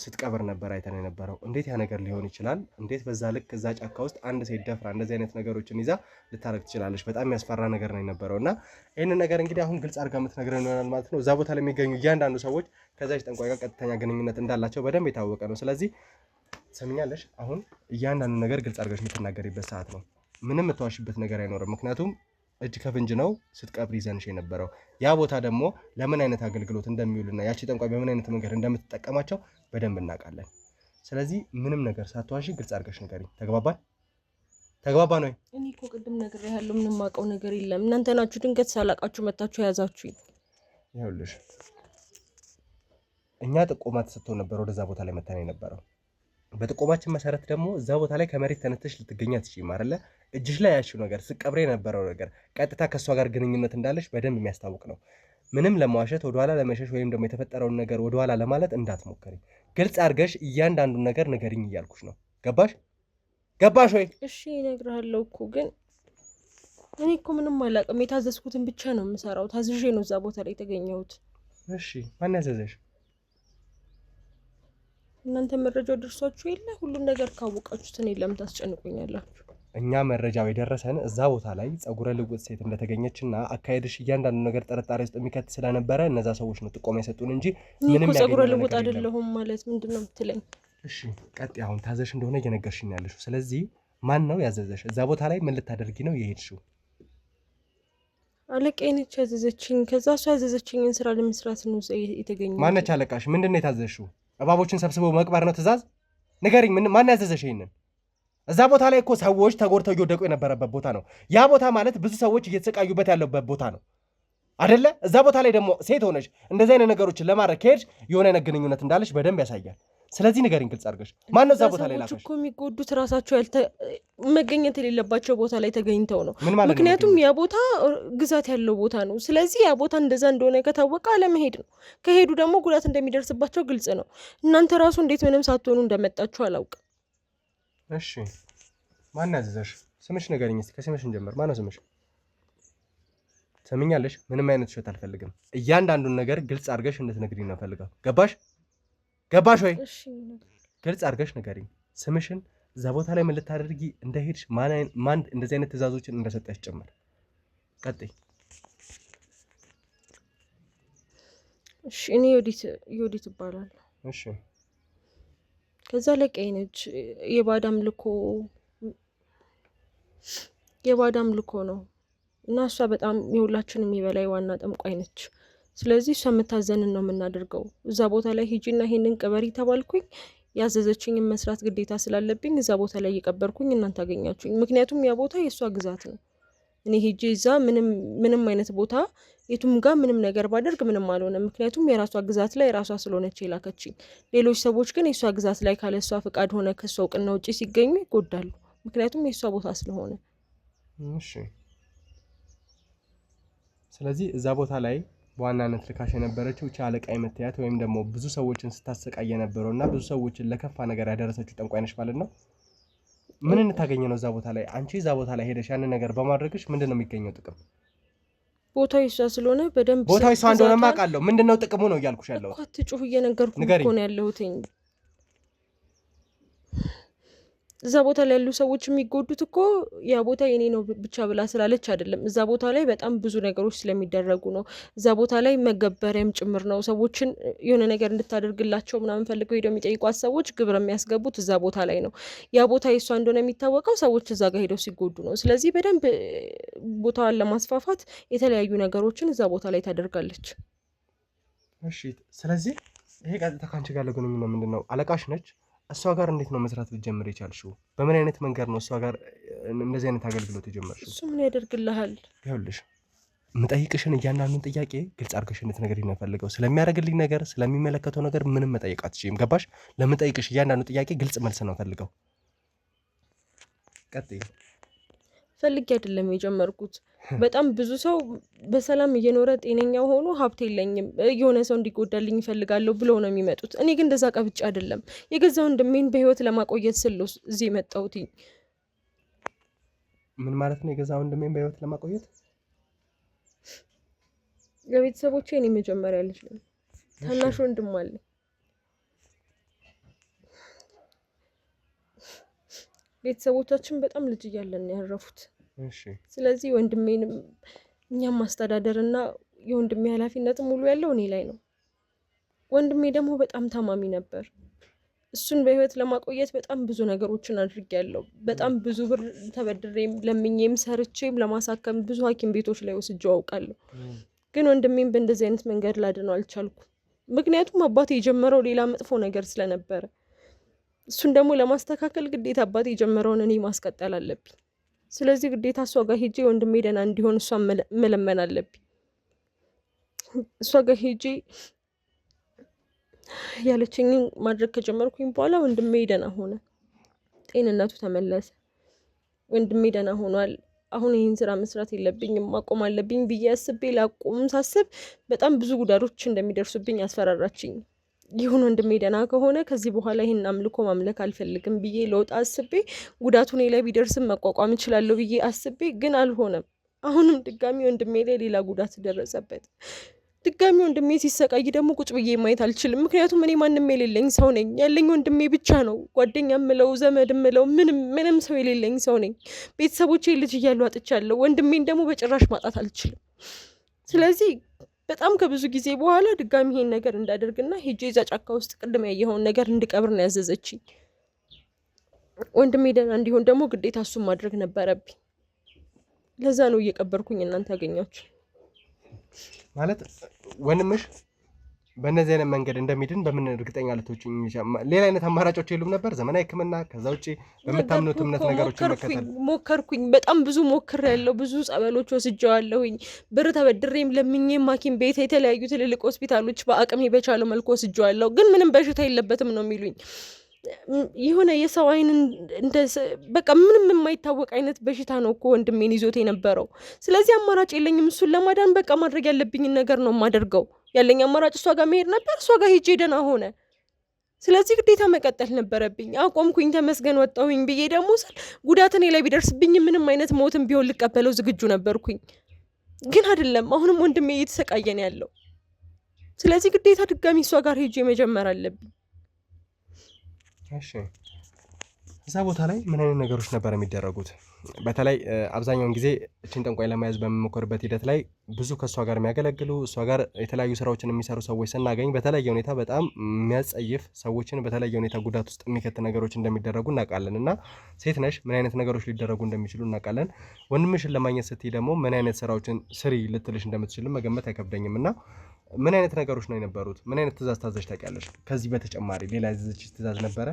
ስትቀብር ነበር አይተን የነበረው። እንዴት ያ ነገር ሊሆን ይችላል? እንዴት በዛ ልክ እዛ ጫካ ውስጥ አንድ ሴት ደፍራ እንደዚህ አይነት ነገሮችን ይዛ ልታረግ ትችላለች? በጣም የሚያስፈራ ነገር ነው የነበረውና ይህንን ነገር እንግዲህ አሁን ግልጽ አድርጋ የምትነግረን ይሆናል ማለት ነው። እዛ ቦታ ላይ የሚገኙ እያንዳንዱ ሰዎች ከዛች ጠንቋይ ጋር ቀጥተኛ ግንኙነት እንዳላቸው በደንብ የታወቀ ነው። ስለዚህ ሰምኛለሽ፣ አሁን እያንዳንዱ ነገር ግልጽ አድርገሽ የምትናገሪበት ሰዓት ነው። ምንም የምትዋሽበት ነገር አይኖርም። ምክንያቱም እጅ ከፍንጅ ነው ስትቀብር ይዘንሽ የነበረው። ያ ቦታ ደግሞ ለምን አይነት አገልግሎት እንደሚውልና ያቺ ጠንቋይ በምን አይነት መንገድ እንደምትጠቀማቸው በደንብ እናውቃለን። ስለዚህ ምንም ነገር ሳትዋሺ ግልጽ አድርገሽ ንገሪኝ። ተግባባን ወይ? እኔ እኮ ቅድም ነግሬሃለሁ፣ ምንም የማውቀው ነገር የለም። እናንተ ናችሁ ድንገት ሳላውቃችሁ መታችሁ የያዛችሁኝ። ይኸውልሽ እኛ ጥቆማ ተሰጥቶ ነበር ወደዛ ቦታ ላይ መተን የነበረው። በጥቆማችን መሰረት ደግሞ እዛ ቦታ ላይ ከመሬት ተነስተሽ ልትገኝ አትችይም አይደለ? እጅሽ ላይ ያልሽው ነገር ስቀብሬ የነበረው ነገር ቀጥታ ከእሷ ጋር ግንኙነት እንዳለሽ በደንብ የሚያስታውቅ ነው። ምንም ለመዋሸት ወደኋላ ለመሸሽ ወይም ደግሞ የተፈጠረውን ነገር ወደኋላ ለማለት እንዳትሞክሪ። ግልጽ አድርገሽ እያንዳንዱን ነገር ንገሪኝ እያልኩሽ ነው። ገባሽ ወይ? እሺ እነግርሃለሁ እኮ ግን እኔ እኮ ምንም አላውቅም። የታዘዝኩትን ብቻ ነው የምሰራው። ታዝዤ ነው እዛ ቦታ ላይ የተገኘሁት። እሺ ማን ያዘዘሽ? እናንተ መረጃው ደርሷችሁ የለ? ሁሉን ነገር ካወቃችሁት እኔን ለምን ታስጨንቁኛላችሁ? እኛ መረጃው የደረሰን እዛ ቦታ ላይ ጸጉረ ልውጥ ሴት እንደተገኘችና አካሄድሽ እያንዳንዱ ነገር ጥርጣሬ ውስጥ የሚከት ስለነበረ እነዛ ሰዎች ነው ጥቆማ የሰጡን እንጂ ምንም ያገኘነው ጸጉረ ልውጥ አይደለሁም ማለት ምንድነው የምትለኝ? እሺ ቀጥ አሁን ታዘሽ እንደሆነ እየነገርሽኝ ያለሽው። ስለዚህ ማን ነው ያዘዘሽ? እዛ ቦታ ላይ ምን ልታደርጊ ነው የሄድሽው? አለቃዬ ነች ያዘዘችኝ። ከዛ እሷ ያዘዘችኝን ስራ ለመስራት ነው የተገኘው። ማነች አለቃሽ? ምንድነው የታዘዝሽው? እባቦችን ሰብስበው መቅበር ነው ትእዛዝ? ንገሪኝ፣ ማን ያዘዘሽ ይሄንን? እዛ ቦታ ላይ እኮ ሰዎች ተጎድተው እየወደቁ የነበረበት ቦታ ነው። ያ ቦታ ማለት ብዙ ሰዎች እየተሰቃዩበት ያለበት ቦታ ነው አይደለ? እዛ ቦታ ላይ ደግሞ ሴት ሆነሽ እንደዚህ አይነት ነገሮችን ለማድረግ ከሄድሽ የሆነ አይነት ግንኙነት እንዳለሽ በደንብ ያሳያል። ስለዚህ ንገሪኝ ግልጽ አድርገሽ፣ ማን ነው እዛ ቦታ ላይ ላከሽ? እኮ የሚጎዱት ራሳቸው መገኘት የሌለባቸው ቦታ ላይ ተገኝተው ነው። ምክንያቱም ያ ቦታ ግዛት ያለው ቦታ ነው። ስለዚህ ያ ቦታ እንደዛ እንደሆነ ከታወቀ አለመሄድ ነው። ከሄዱ ደግሞ ጉዳት እንደሚደርስባቸው ግልጽ ነው። እናንተ ራሱ እንዴት ምንም ሳትሆኑ እንደመጣችሁ አላውቅም። እሺ ማን ያዘዘሽ? ስምሽ ንገሪኝ እስኪ፣ ከስምሽ እንጀምር። ማን ነው ስምሽ? ሰምኛለሽ? ምንም አይነት ውሸት አልፈልግም። እያንዳንዱን ነገር ግልጽ አድርገሽ እንድትነግሪኝ ነው ፈልጋለሁ። ገባሽ ወይ? ግልጽ አድርገሽ ንገሪኝ ስምሽን፣ እዛ ቦታ ላይ ምን ልታደርጊ እንደሄድሽ፣ ማን እንደዚህ አይነት ትዕዛዞችን እንደሰጠሽ ጭምር። ቀጥይ። እሺ እኔ ዮዲት እባላለሁ። እሺ ከዛ ለቀይ ነች። የባዳ አምልኮ ነው እና እሷ በጣም የሁላችንም የበላይ ዋና ጠንቋይ ነች። ስለዚህ እሷ የምታዘንን ነው የምናደርገው። እዛ ቦታ ላይ ሂጂና ይሄንን ቅበሪ ተባልኩኝ። ያዘዘችኝን መስራት ግዴታ ስላለብኝ እዛ ቦታ ላይ እየቀበርኩኝ እናንተ አገኛችሁኝ። ምክንያቱም ያ ቦታ የእሷ ግዛት ነው። እኔ ሂጂ እዛ ምንም አይነት ቦታ የቱም ጋር ምንም ነገር ባደርግ ምንም አልሆነም። ምክንያቱም የራሷ ግዛት ላይ የራሷ ስለሆነች የላከችኝ። ሌሎች ሰዎች ግን የእሷ ግዛት ላይ ካለ እሷ ፍቃድ ሆነ ከእሷ እውቅና ውጭ ሲገኙ ይጎዳሉ። ምክንያቱም የእሷ ቦታ ስለሆነ። እሺ ስለዚህ እዛ ቦታ ላይ በዋናነት ልካሽ የነበረችው እቺ አለቃ የምትያት ወይም ደግሞ ብዙ ሰዎችን ስታሰቃይ የነበረውና ብዙ ሰዎችን ለከፋ ነገር ያደረሰችው ጠንቋይ ነሽ ማለት ነው? ምን እንታገኘ ነው እዛ ቦታ ላይ? አንቺ እዛ ቦታ ላይ ሄደሽ ያንን ነገር በማድረግሽ ምንድነው የሚገኘው ጥቅም? ቦታው እሷ ስለሆነ በደንብ ቦታው እሷ እንደሆነ ማውቃለሁ። ምንድነው ጥቅሙ ነው እያልኩሽ ያለው። እኮ አትጩህ እየነገርኩህ እኮ ነው ያለሁት። እዛ ቦታ ላይ ያሉ ሰዎች የሚጎዱት እኮ ያ ቦታ የኔ ነው ብቻ ብላ ስላለች አይደለም። እዛ ቦታ ላይ በጣም ብዙ ነገሮች ስለሚደረጉ ነው። እዛ ቦታ ላይ መገበሪያም ጭምር ነው። ሰዎችን የሆነ ነገር እንድታደርግላቸው ምናምን ፈልገው ሄደው የሚጠይቋት ሰዎች ግብር የሚያስገቡት እዛ ቦታ ላይ ነው። ያ ቦታ የሷ እንደሆነ የሚታወቀው ሰዎች እዛ ጋር ሄደው ሲጎዱ ነው። ስለዚህ በደንብ ቦታዋን ለማስፋፋት የተለያዩ ነገሮችን እዛ ቦታ ላይ ታደርጋለች። እሺ፣ ስለዚህ ይሄ ቀጥታ ካንቺ ጋር ለግንኙነት ምንድነው? አለቃሽ ነች። እሷ ጋር እንዴት ነው መስራት ልትጀምር የቻልሽው? በምን አይነት መንገድ ነው እሷ ጋር እንደዚህ አይነት አገልግሎት የጀመርሽው? እሱ ምን ያደርግልሃል? ይኸውልሽ የምጠይቅሽን እያንዳንዱን ጥያቄ ግልጽ አድርገሽ እንድትነግሪኝ ነው የምፈልገው። ስለሚያደርግልኝ ነገር፣ ስለሚመለከተው ነገር ምንም መጠየቅ አትችይም። ገባሽ? ለምጠይቅሽ እያንዳንዱ ጥያቄ ግልጽ መልስ ነው ፈልገው። ቀጥይ። ፈልጌ አይደለም የጀመርኩት። በጣም ብዙ ሰው በሰላም እየኖረ ጤነኛው ሆኖ ሀብት የለኝም የሆነ ሰው እንዲጎዳልኝ ይፈልጋለሁ ብለው ነው የሚመጡት። እኔ ግን እንደዛ ቀብጬ አይደለም የገዛ ወንድሜን በህይወት ለማቆየት ስል እዚህ የመጣሁት። ምን ማለት ነው የገዛ ወንድሜን በህይወት ለማቆየት? ለቤተሰቦቼ እኔ መጀመሪያ ልጅ ነኝ። ታናሽ ወንድም አለ። ቤተሰቦቻችን በጣም ልጅ እያለን ያረፉት። ስለዚህ ወንድሜንም እኛም ማስተዳደርና የወንድሜ ኃላፊነት ሙሉ ያለው እኔ ላይ ነው። ወንድሜ ደግሞ በጣም ታማሚ ነበር። እሱን በህይወት ለማቆየት በጣም ብዙ ነገሮችን አድርጌያለሁ። በጣም ብዙ ብር ተበድሬም ለምኜም ሰርቼም ለማሳከም ብዙ ሐኪም ቤቶች ላይ ወስጄው አውቃለሁ። ግን ወንድሜም በእንደዚህ አይነት መንገድ ላድነው አልቻልኩም። ምክንያቱም አባቴ የጀመረው ሌላ መጥፎ ነገር ስለነበረ እሱን ደግሞ ለማስተካከል ግዴታ አባቴ የጀመረውን እኔ ማስቀጠል አለብኝ። ስለዚህ ግዴታ እሷ ጋር ሄጄ ወንድሜ ደህና እንዲሆን እሷን መለመን አለብኝ። እሷ ጋር ሄጄ ያለችኝን ማድረግ ከጀመርኩኝ በኋላ ወንድሜ ደህና ሆነ፣ ጤንነቱ ተመለሰ። ወንድሜ ደህና ሆኗል። አሁን ይህን ስራ መስራት የለብኝም ማቆም አለብኝ ብዬ አስቤ ላቆም ሳስብ በጣም ብዙ ጉዳቶች እንደሚደርሱብኝ አስፈራራችኝ። ይሁን ወንድሜ ደህና ከሆነ ከዚህ በኋላ ይህን አምልኮ ማምለክ አልፈልግም ብዬ ለውጥ አስቤ ጉዳቱ እኔ ላይ ቢደርስም መቋቋም እችላለሁ ብዬ አስቤ ግን አልሆነም። አሁንም ድጋሚ ወንድሜ ላይ ሌላ ጉዳት ደረሰበት። ድጋሚ ወንድሜ ሲሰቃይ ደግሞ ቁጭ ብዬ ማየት አልችልም። ምክንያቱም እኔ ማንም የሌለኝ ሰው ነኝ። ያለኝ ወንድሜ ብቻ ነው። ጓደኛ ምለው ዘመድ ምለው ምንም ሰው የሌለኝ ሰው ነኝ። ቤተሰቦቼ ልጅ እያሉ አጥቻለሁ። ወንድሜን ደግሞ በጭራሽ ማጣት አልችልም። ስለዚህ በጣም ከብዙ ጊዜ በኋላ ድጋሚ ይሄን ነገር እንዳደርግና ሄጄ እዛ ጫካ ውስጥ ቅድም ያየኸውን ነገር እንድቀብር ነው ያዘዘችኝ። ወንድሜ ደህና እንዲሆን ደግሞ ግዴታ እሱን ማድረግ ነበረብኝ። ለዛ ነው እየቀበርኩኝ እናንተ ያገኛችሁ። ማለት ወንድምሽ በእነዚህ አይነት መንገድ እንደሚድን በምን እርግጠኛ ልትሆኚ? ሌላ አይነት አማራጮች የሉም ነበር? ዘመናዊ ሕክምና ከዛ ውጪ በምታምኑት እምነት ነገሮችን መከተል? ሞከርኩኝ። በጣም ብዙ ሞክሬያለሁ። ብዙ ጸበሎች ወስጄዋለሁኝ። ብር ተበድሬም ለምኜም ሐኪም ቤት የተለያዩ ትልልቅ ሆስፒታሎች በአቅሜ በቻለው መልኩ ወስጄዋለሁ። ግን ምንም በሽታ የለበትም ነው የሚሉኝ። የሆነ የሰው አይን በቃ ምንም የማይታወቅ አይነት በሽታ ነው እኮ ወንድሜን ይዞት የነበረው። ስለዚህ አማራጭ የለኝም። እሱን ለማዳን በቃ ማድረግ ያለብኝን ነገር ነው የማደርገው። ያለኝ አማራጭ እሷ ጋር መሄድ ነበር። እሷ ጋር ሄጄ ደህና ሆነ። ስለዚህ ግዴታ መቀጠል ነበረብኝ። አቆምኩኝ፣ ተመስገን ወጣሁኝ ብዬ ደግሞ ስል ጉዳት እኔ ላይ ቢደርስብኝ ምንም አይነት ሞትም ቢሆን ልቀበለው ዝግጁ ነበርኩኝ። ግን አይደለም። አሁንም ወንድሜ እየተሰቃየ ነው ያለው። ስለዚህ ግዴታ ድጋሚ እሷ ጋር ሄጄ መጀመር አለብኝ። እሺ፣ እዛ ቦታ ላይ ምን አይነት ነገሮች ነበር የሚደረጉት? በተለይ አብዛኛውን ጊዜ እችን ጠንቋይ ለመያዝ በምንሞክርበት ሂደት ላይ ብዙ ከእሷ ጋር የሚያገለግሉ እሷ ጋር የተለያዩ ስራዎችን የሚሰሩ ሰዎች ስናገኝ በተለያየ ሁኔታ በጣም የሚያጸይፍ ሰዎችን በተለያየ ሁኔታ ጉዳት ውስጥ የሚከት ነገሮች እንደሚደረጉ እናውቃለን። እና ሴት ነሽ፣ ምን አይነት ነገሮች ሊደረጉ እንደሚችሉ እናውቃለን። ወንድምሽን ለማግኘት ስትይ ደግሞ ምን አይነት ስራዎችን ስሪ ልትልሽ እንደምትችልም መገመት አይከብደኝም። እና ምን አይነት ነገሮች ነው የነበሩት? ምን አይነት ትእዛዝ ታዘሽ ታውቂያለሽ? ከዚህ በተጨማሪ ሌላ ያዘዘችሽ ትእዛዝ ነበረ?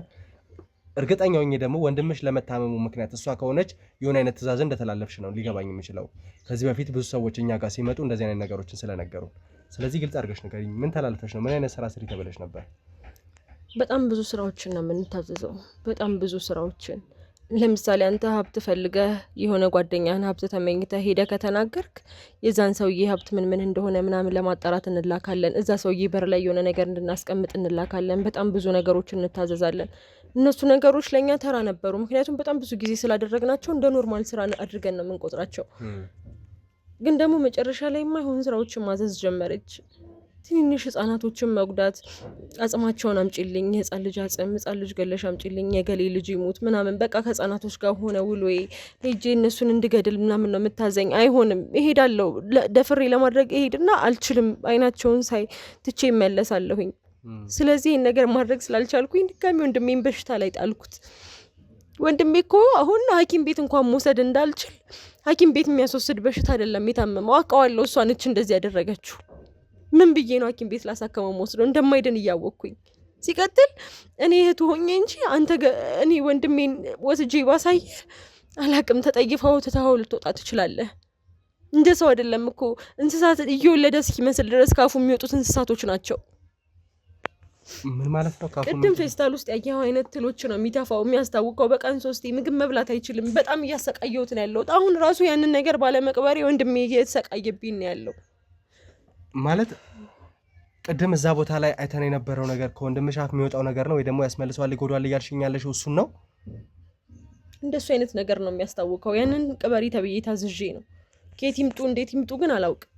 እርግጠኛ ሆኜ ደግሞ ወንድምሽ ለመታመሙ ምክንያት እሷ ከሆነች የሆነ አይነት ትእዛዝ እንደተላለፍሽ ነው ሊገባኝ የሚችለው። ከዚህ በፊት ብዙ ሰዎች እኛ ጋር ሲመጡ እንደዚህ አይነት ነገሮችን ስለነገሩ፣ ስለዚህ ግልጽ አድርገሽ ንገሪኝ። ምን ተላልፈሽ ነው? ምን አይነት ስራ ስሪ ተብለሽ ነበር? በጣም ብዙ ስራዎችን ነው የምንታዘዘው። በጣም ብዙ ስራዎችን። ለምሳሌ አንተ ሀብት ፈልገህ የሆነ ጓደኛህን ሀብት ተመኝተህ ሄደህ ከተናገርክ የዛን ሰውዬ ሀብት ምን እንደሆነ ምናምን ለማጣራት እንላካለን። እዛ ሰውዬ በር ላይ የሆነ ነገር እንድናስቀምጥ እንላካለን። በጣም ብዙ ነገሮችን እንታዘዛለን። እነሱ ነገሮች ለኛ ተራ ነበሩ ምክንያቱም በጣም ብዙ ጊዜ ስላደረግናቸው እንደ ኖርማል ስራ አድርገን ነው የምንቆጥራቸው ግን ደግሞ መጨረሻ ላይ የማይሆን ስራዎችን ማዘዝ ጀመረች ትንንሽ ህፃናቶችን መጉዳት አጽማቸውን አምጪልኝ የህፃን ልጅ አጽም ህፃን ልጅ ገለሽ አምጪልኝ የገሌ ልጅ ይሞት ምናምን በቃ ከህፃናቶች ጋር ሆነ ውሎዬ ሄጄ እነሱን እንድገድል ምናምን ነው የምታዘኝ አይሆንም እሄዳለሁ ደፍሬ ለማድረግ እሄድና አልችልም አይናቸውን ሳይ ትቼ እመለሳለሁኝ ስለዚህ ይሄን ነገር ማድረግ ስላልቻልኩኝ ድጋሚ ወንድሜን በሽታ ላይ ጣልኩት ወንድሜ እኮ አሁን ሐኪም ቤት እንኳን መውሰድ እንዳልችል ሐኪም ቤት የሚያስወስድ በሽታ አይደለም የታመመው አውቀዋለሁ እሷ ነች እንደዚህ ያደረገችው ምን ብዬ ነው ሐኪም ቤት ላሳከመው ወስዶ እንደማይድን እያወቅኩኝ ሲቀጥል እኔ እህቱ ሆኜ እንጂ አንተ እኔ ወንድሜን ወስጄ ባሳይ አላቅም ተጠይፈው ተታው ልትወጣ ትችላለህ እንደ ሰው አይደለም እኮ እንስሳት እየወለደ እስኪመስል ድረስ ካፉ የሚወጡት እንስሳቶች ናቸው ምን ማለት ነው ካፉ ቅድም ፌስታል ውስጥ ያየው አይነት ትሎች ነው የሚተፋው የሚያስታውቀው በቀን 3 ምግብ መብላት አይችልም በጣም እያሰቃየሁት ነው ያለው አሁን ራሱ ያንን ነገር ባለመቅበሬ ወንድሜ እየተሰቃየብኝ ነው ያለው ማለት ቅድም እዛ ቦታ ላይ አይተን የነበረው ነገር ከወንድምሽ አፍ የሚወጣው ነገር ነው ወይ ደግሞ ያስመልሰዋል ይጎዳል እያልሽኝ ያለሽው እሱን ነው እንደሱ አይነት ነገር ነው የሚያስታውቀው ያንን ቅበሪ ተብዬ ታዝዤ ነው ከየት ይምጡ እንዴት ይምጡ ግን አላውቅም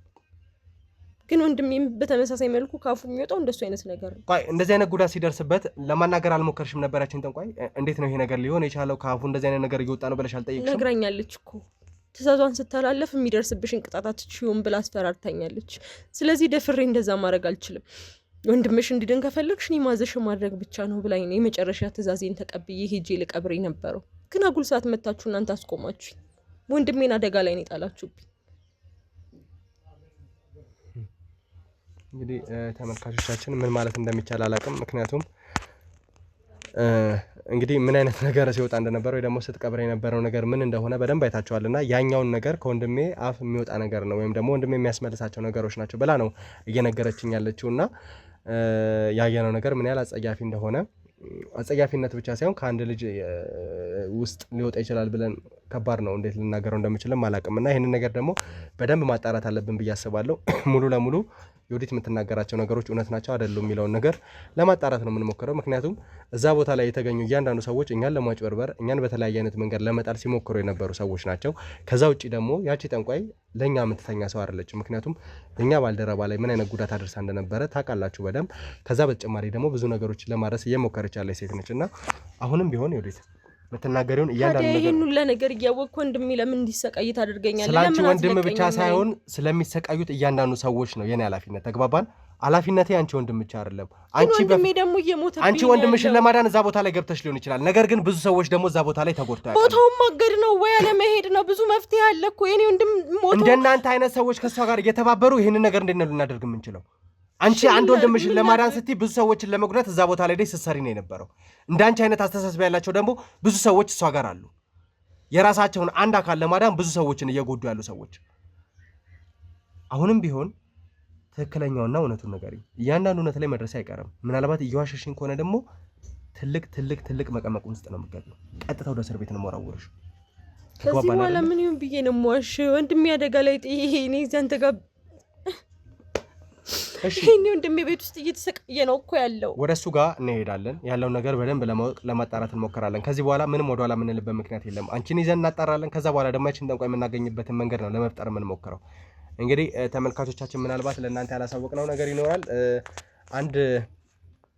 ግን ወንድሜም በተመሳሳይ መልኩ ካፉ የሚወጣው እንደሱ አይነት ነገር ነው ቆይ እንደዚህ አይነት ጉዳት ሲደርስበት ለማናገር አልሞከርሽም ነበራችን ጠንቋይ እንዴት ነው ይሄ ነገር ሊሆን የቻለው ካፉ እንደዚህ አይነት ነገር እየወጣ ነው ብለሽ አልጠየቅሽም ነግራኛለች እኮ ትእዛዟን ስታላለፍ የሚደርስብሽን ቅጣት አትችይውም ብላ አስፈራርታኛለች ስለዚህ ደፍሬ እንደዛ ማድረግ አልችልም ወንድምሽ እንዲድን ከፈለግሽ እኔ ማዘሽ ማድረግ ብቻ ነው ብላኝ ነው የመጨረሻ ትእዛዜን ተቀብዬ ሄጄ ልቀብሬ ነበረው ግን አጉል ሰዓት መታችሁ እናንተ አስቆማችሁኝ ወንድሜን አደጋ ላይ ነው ጣላችሁብኝ እንግዲህ ተመልካቾቻችን ምን ማለት እንደሚቻል አላውቅም ምክንያቱም እንግዲህ ምን አይነት ነገር ሲወጣ እንደነበረ ወይ ደግሞ ስትቀብረ የነበረው ነገር ምን እንደሆነ በደንብ አይታችኋልና ያኛውን ነገር ከወንድሜ አፍ የሚወጣ ነገር ነው ወይም ደግሞ ወንድሜ የሚያስመልሳቸው ነገሮች ናቸው ብላ ነው እየነገረችኝ ያለችውና ያየነው ነገር ምን ያህል አጸያፊ እንደሆነ አጸያፊነት ብቻ ሳይሆን ከአንድ ልጅ ውስጥ ሊወጣ ይችላል ብለን ከባድ ነው እንዴት ልናገረው እንደምችልም አላውቅምና ይሄንን ነገር ደግሞ በደንብ ማጣራት አለብን ብዬ አስባለሁ ሙሉ ለሙሉ ዮዲት የምትናገራቸው ነገሮች እውነት ናቸው አይደሉም የሚለውን ነገር ለማጣራት ነው የምንሞክረው ምክንያቱም እዛ ቦታ ላይ የተገኙ እያንዳንዱ ሰዎች እኛን ለማጭበርበር እኛን በተለያየ አይነት መንገድ ለመጣል ሲሞክሩ የነበሩ ሰዎች ናቸው ከዛ ውጪ ደግሞ ያቺ ጠንቋይ ለኛ የምትተኛ ሰው አይደለችም ምክንያቱም እኛ ባልደረባ ላይ ምን አይነት ጉዳት አድርሳ እንደነበረ ታውቃላችሁ በደንብ ከዛ በተጨማሪ ደግሞ ብዙ ነገሮች ለማድረስ እየሞከረች ያለች ሴት ነችና አሁንም ቢሆን ዮዲት መተናገሪውን እያንዳንዱ ነገር ይሄን ሁሉ ነገር እያወቅኩ ወንድሜ ለምን እንዲሰቃይ ታደርገኛለህ ስላንቺ ወንድም ብቻ ሳይሆን ስለሚሰቃዩት እያንዳንዱ ሰዎች ነው የኔ ኃላፊነት ተግባባን ኃላፊነቴ አንቺ ወንድም ብቻ አይደለም ወንድሜ ደግሞ እየሞተብኝ አንቺ ወንድምሽን ለማዳን እዛ ቦታ ላይ ገብተሽ ሊሆን ይችላል ነገር ግን ብዙ ሰዎች ደግሞ እዛ ቦታ ላይ ተጎድተዋል ቦታውን ማገድ ነው ወይ አለ መሄድ ነው ብዙ መፍትሄ አለ እኮ የኔ ወንድም ሞቶ እንደናንተ አይነት ሰዎች ከሷ ጋር እየተባበሩ ይሄንን ነገር እንዴት ነው ልናደርግ የምንችለው አንቺ አንድ ወንድምሽን ለማዳን ስትይ ብዙ ሰዎችን ለመጉዳት እዛ ቦታ ላይ ስትሰሪ ነው የነበረው እንዳንቺ አይነት አስተሳሰብ ያላቸው ደግሞ ብዙ ሰዎች እሷ ጋር አሉ የራሳቸውን አንድ አካል ለማዳን ብዙ ሰዎችን እየጎዱ ያሉ ሰዎች አሁንም ቢሆን ትክክለኛውና እውነቱን ነገር እያንዳንዱ እውነት ላይ መድረስ አይቀርም ምናልባት እየዋሸሽኝ ከሆነ ደግሞ ትልቅ መቀመቅ ውስጥ ነው የምትገቢው ቀጥታ ወደ እስር ቤት ነው የማወራውሽ ከዚህ በኋላ ምን ይሁን ብዬ ነው የምዋሽ ወንድሜ አደጋ ላይ ጥዬ እኔ ዘንተ ጋር እሺ እኔ ወንድሜ ቤት ውስጥ እየተሰቃየ ነው እኮ ያለው ወደሱ ጋር እንሄዳለን ያለውን ነገር በደንብ ለማጣራት እንሞክራለን ከዚህ በኋላ ምንም ወደኋላ የምንልበት ምክንያት የለም አንቺን ይዘን እናጣራለን ከዛ በኋላ ደግሞ አንቺን ጠንቋይ የምናገኝበትን መንገድ ነው ለመፍጠር የምንሞክረው እንግዲህ ተመልካቾቻችን ምናልባት ለእናንተ ያላሳወቅነው ነገር ይኖራል አንድ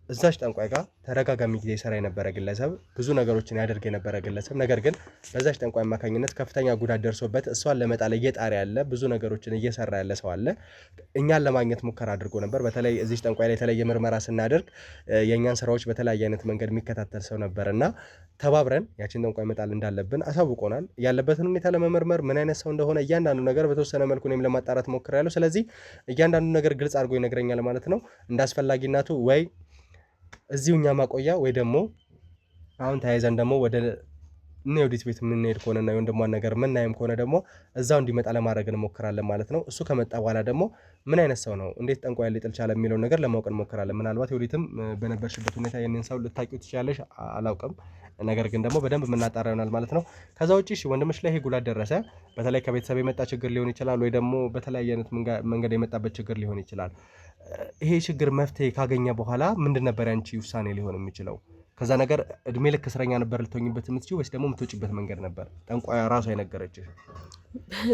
እዛች ጠንቋይ ጋር ተረጋጋሚ ጊዜ ይሰራ የነበረ ግለሰብ ብዙ ነገሮችን ያደርግ የነበረ ግለሰብ ነገር ግን በዛች ጠንቋይ አማካኝነት ከፍተኛ ጉዳት ደርሶበት እሷን ለመጣል እየጣረ ያለ ብዙ ነገሮችን እየሰራ ያለ ሰው አለ እኛን ለማግኘት ሙከራ አድርጎ ነበር በተለይ እዚች ጠንቋይ ላይ የተለየ ምርመራ ስናደርግ የኛን ስራዎች በተለያየ አይነት መንገድ የሚከታተል ሰው ነበርና ተባብረን ያቺን ጠንቋይ መጣል እንዳለብን አሳውቆናል ያለበትን ሁኔታ ለመመርመር ምን አይነት ሰው እንደሆነ እያንዳንዱ ነገር በተወሰነ መልኩ እኔም ለማጣራት ሞክሬያለሁ ስለዚህ እያንዳንዱ ነገር ግልጽ አድርጎ ይነግረኛል ማለት ነው እንዳስፈላጊነቱ ወይ እዚሁኛ ማቆያ ወይ ደግሞ አሁን ታይዘን ደግሞ ወደ ዮዲት ቤት የምንሄድ ከሆነና የወንድሟን ነገር ምናይም ከሆነ ደግሞ እዛው እንዲመጣ ለማድረግ እንሞክራለን ማለት ነው እሱ ከመጣ በኋላ ደግሞ ምን አይነት ሰው ነው እንዴት ጠንቋይ ሊጥል ቻለ የሚለው ነገር ለማወቅ እንሞክራለን ምናልባት ዮዲትም በነበርሽበት ሁኔታ የኔን ሰው ልታቂው ትችላለሽ አላውቅም ነገር ግን ደግሞ በደንብ የምናጣራ ይሆናል ማለት ነው ከዛ ውጪ እሺ ወንድምሽ ላይ ይሄ ጉዳት ደረሰ በተለይ ከቤተሰብ የመጣ ችግር ሊሆን ይችላል ወይ ደግሞ በተለያየ አይነት መንገድ የመጣበት ችግር ሊሆን ይችላል ይሄ ችግር መፍትሄ ካገኘ በኋላ ምንድን ነበር ያንቺ ውሳኔ ሊሆን የሚችለው ከዛ ነገር እድሜ ልክ እስረኛ ነበር ልትሆኝበት የምትችይው ወይስ ደግሞ የምትወጪበት መንገድ ነበር? ጠንቋይ ራሱ አይነገረችሽ?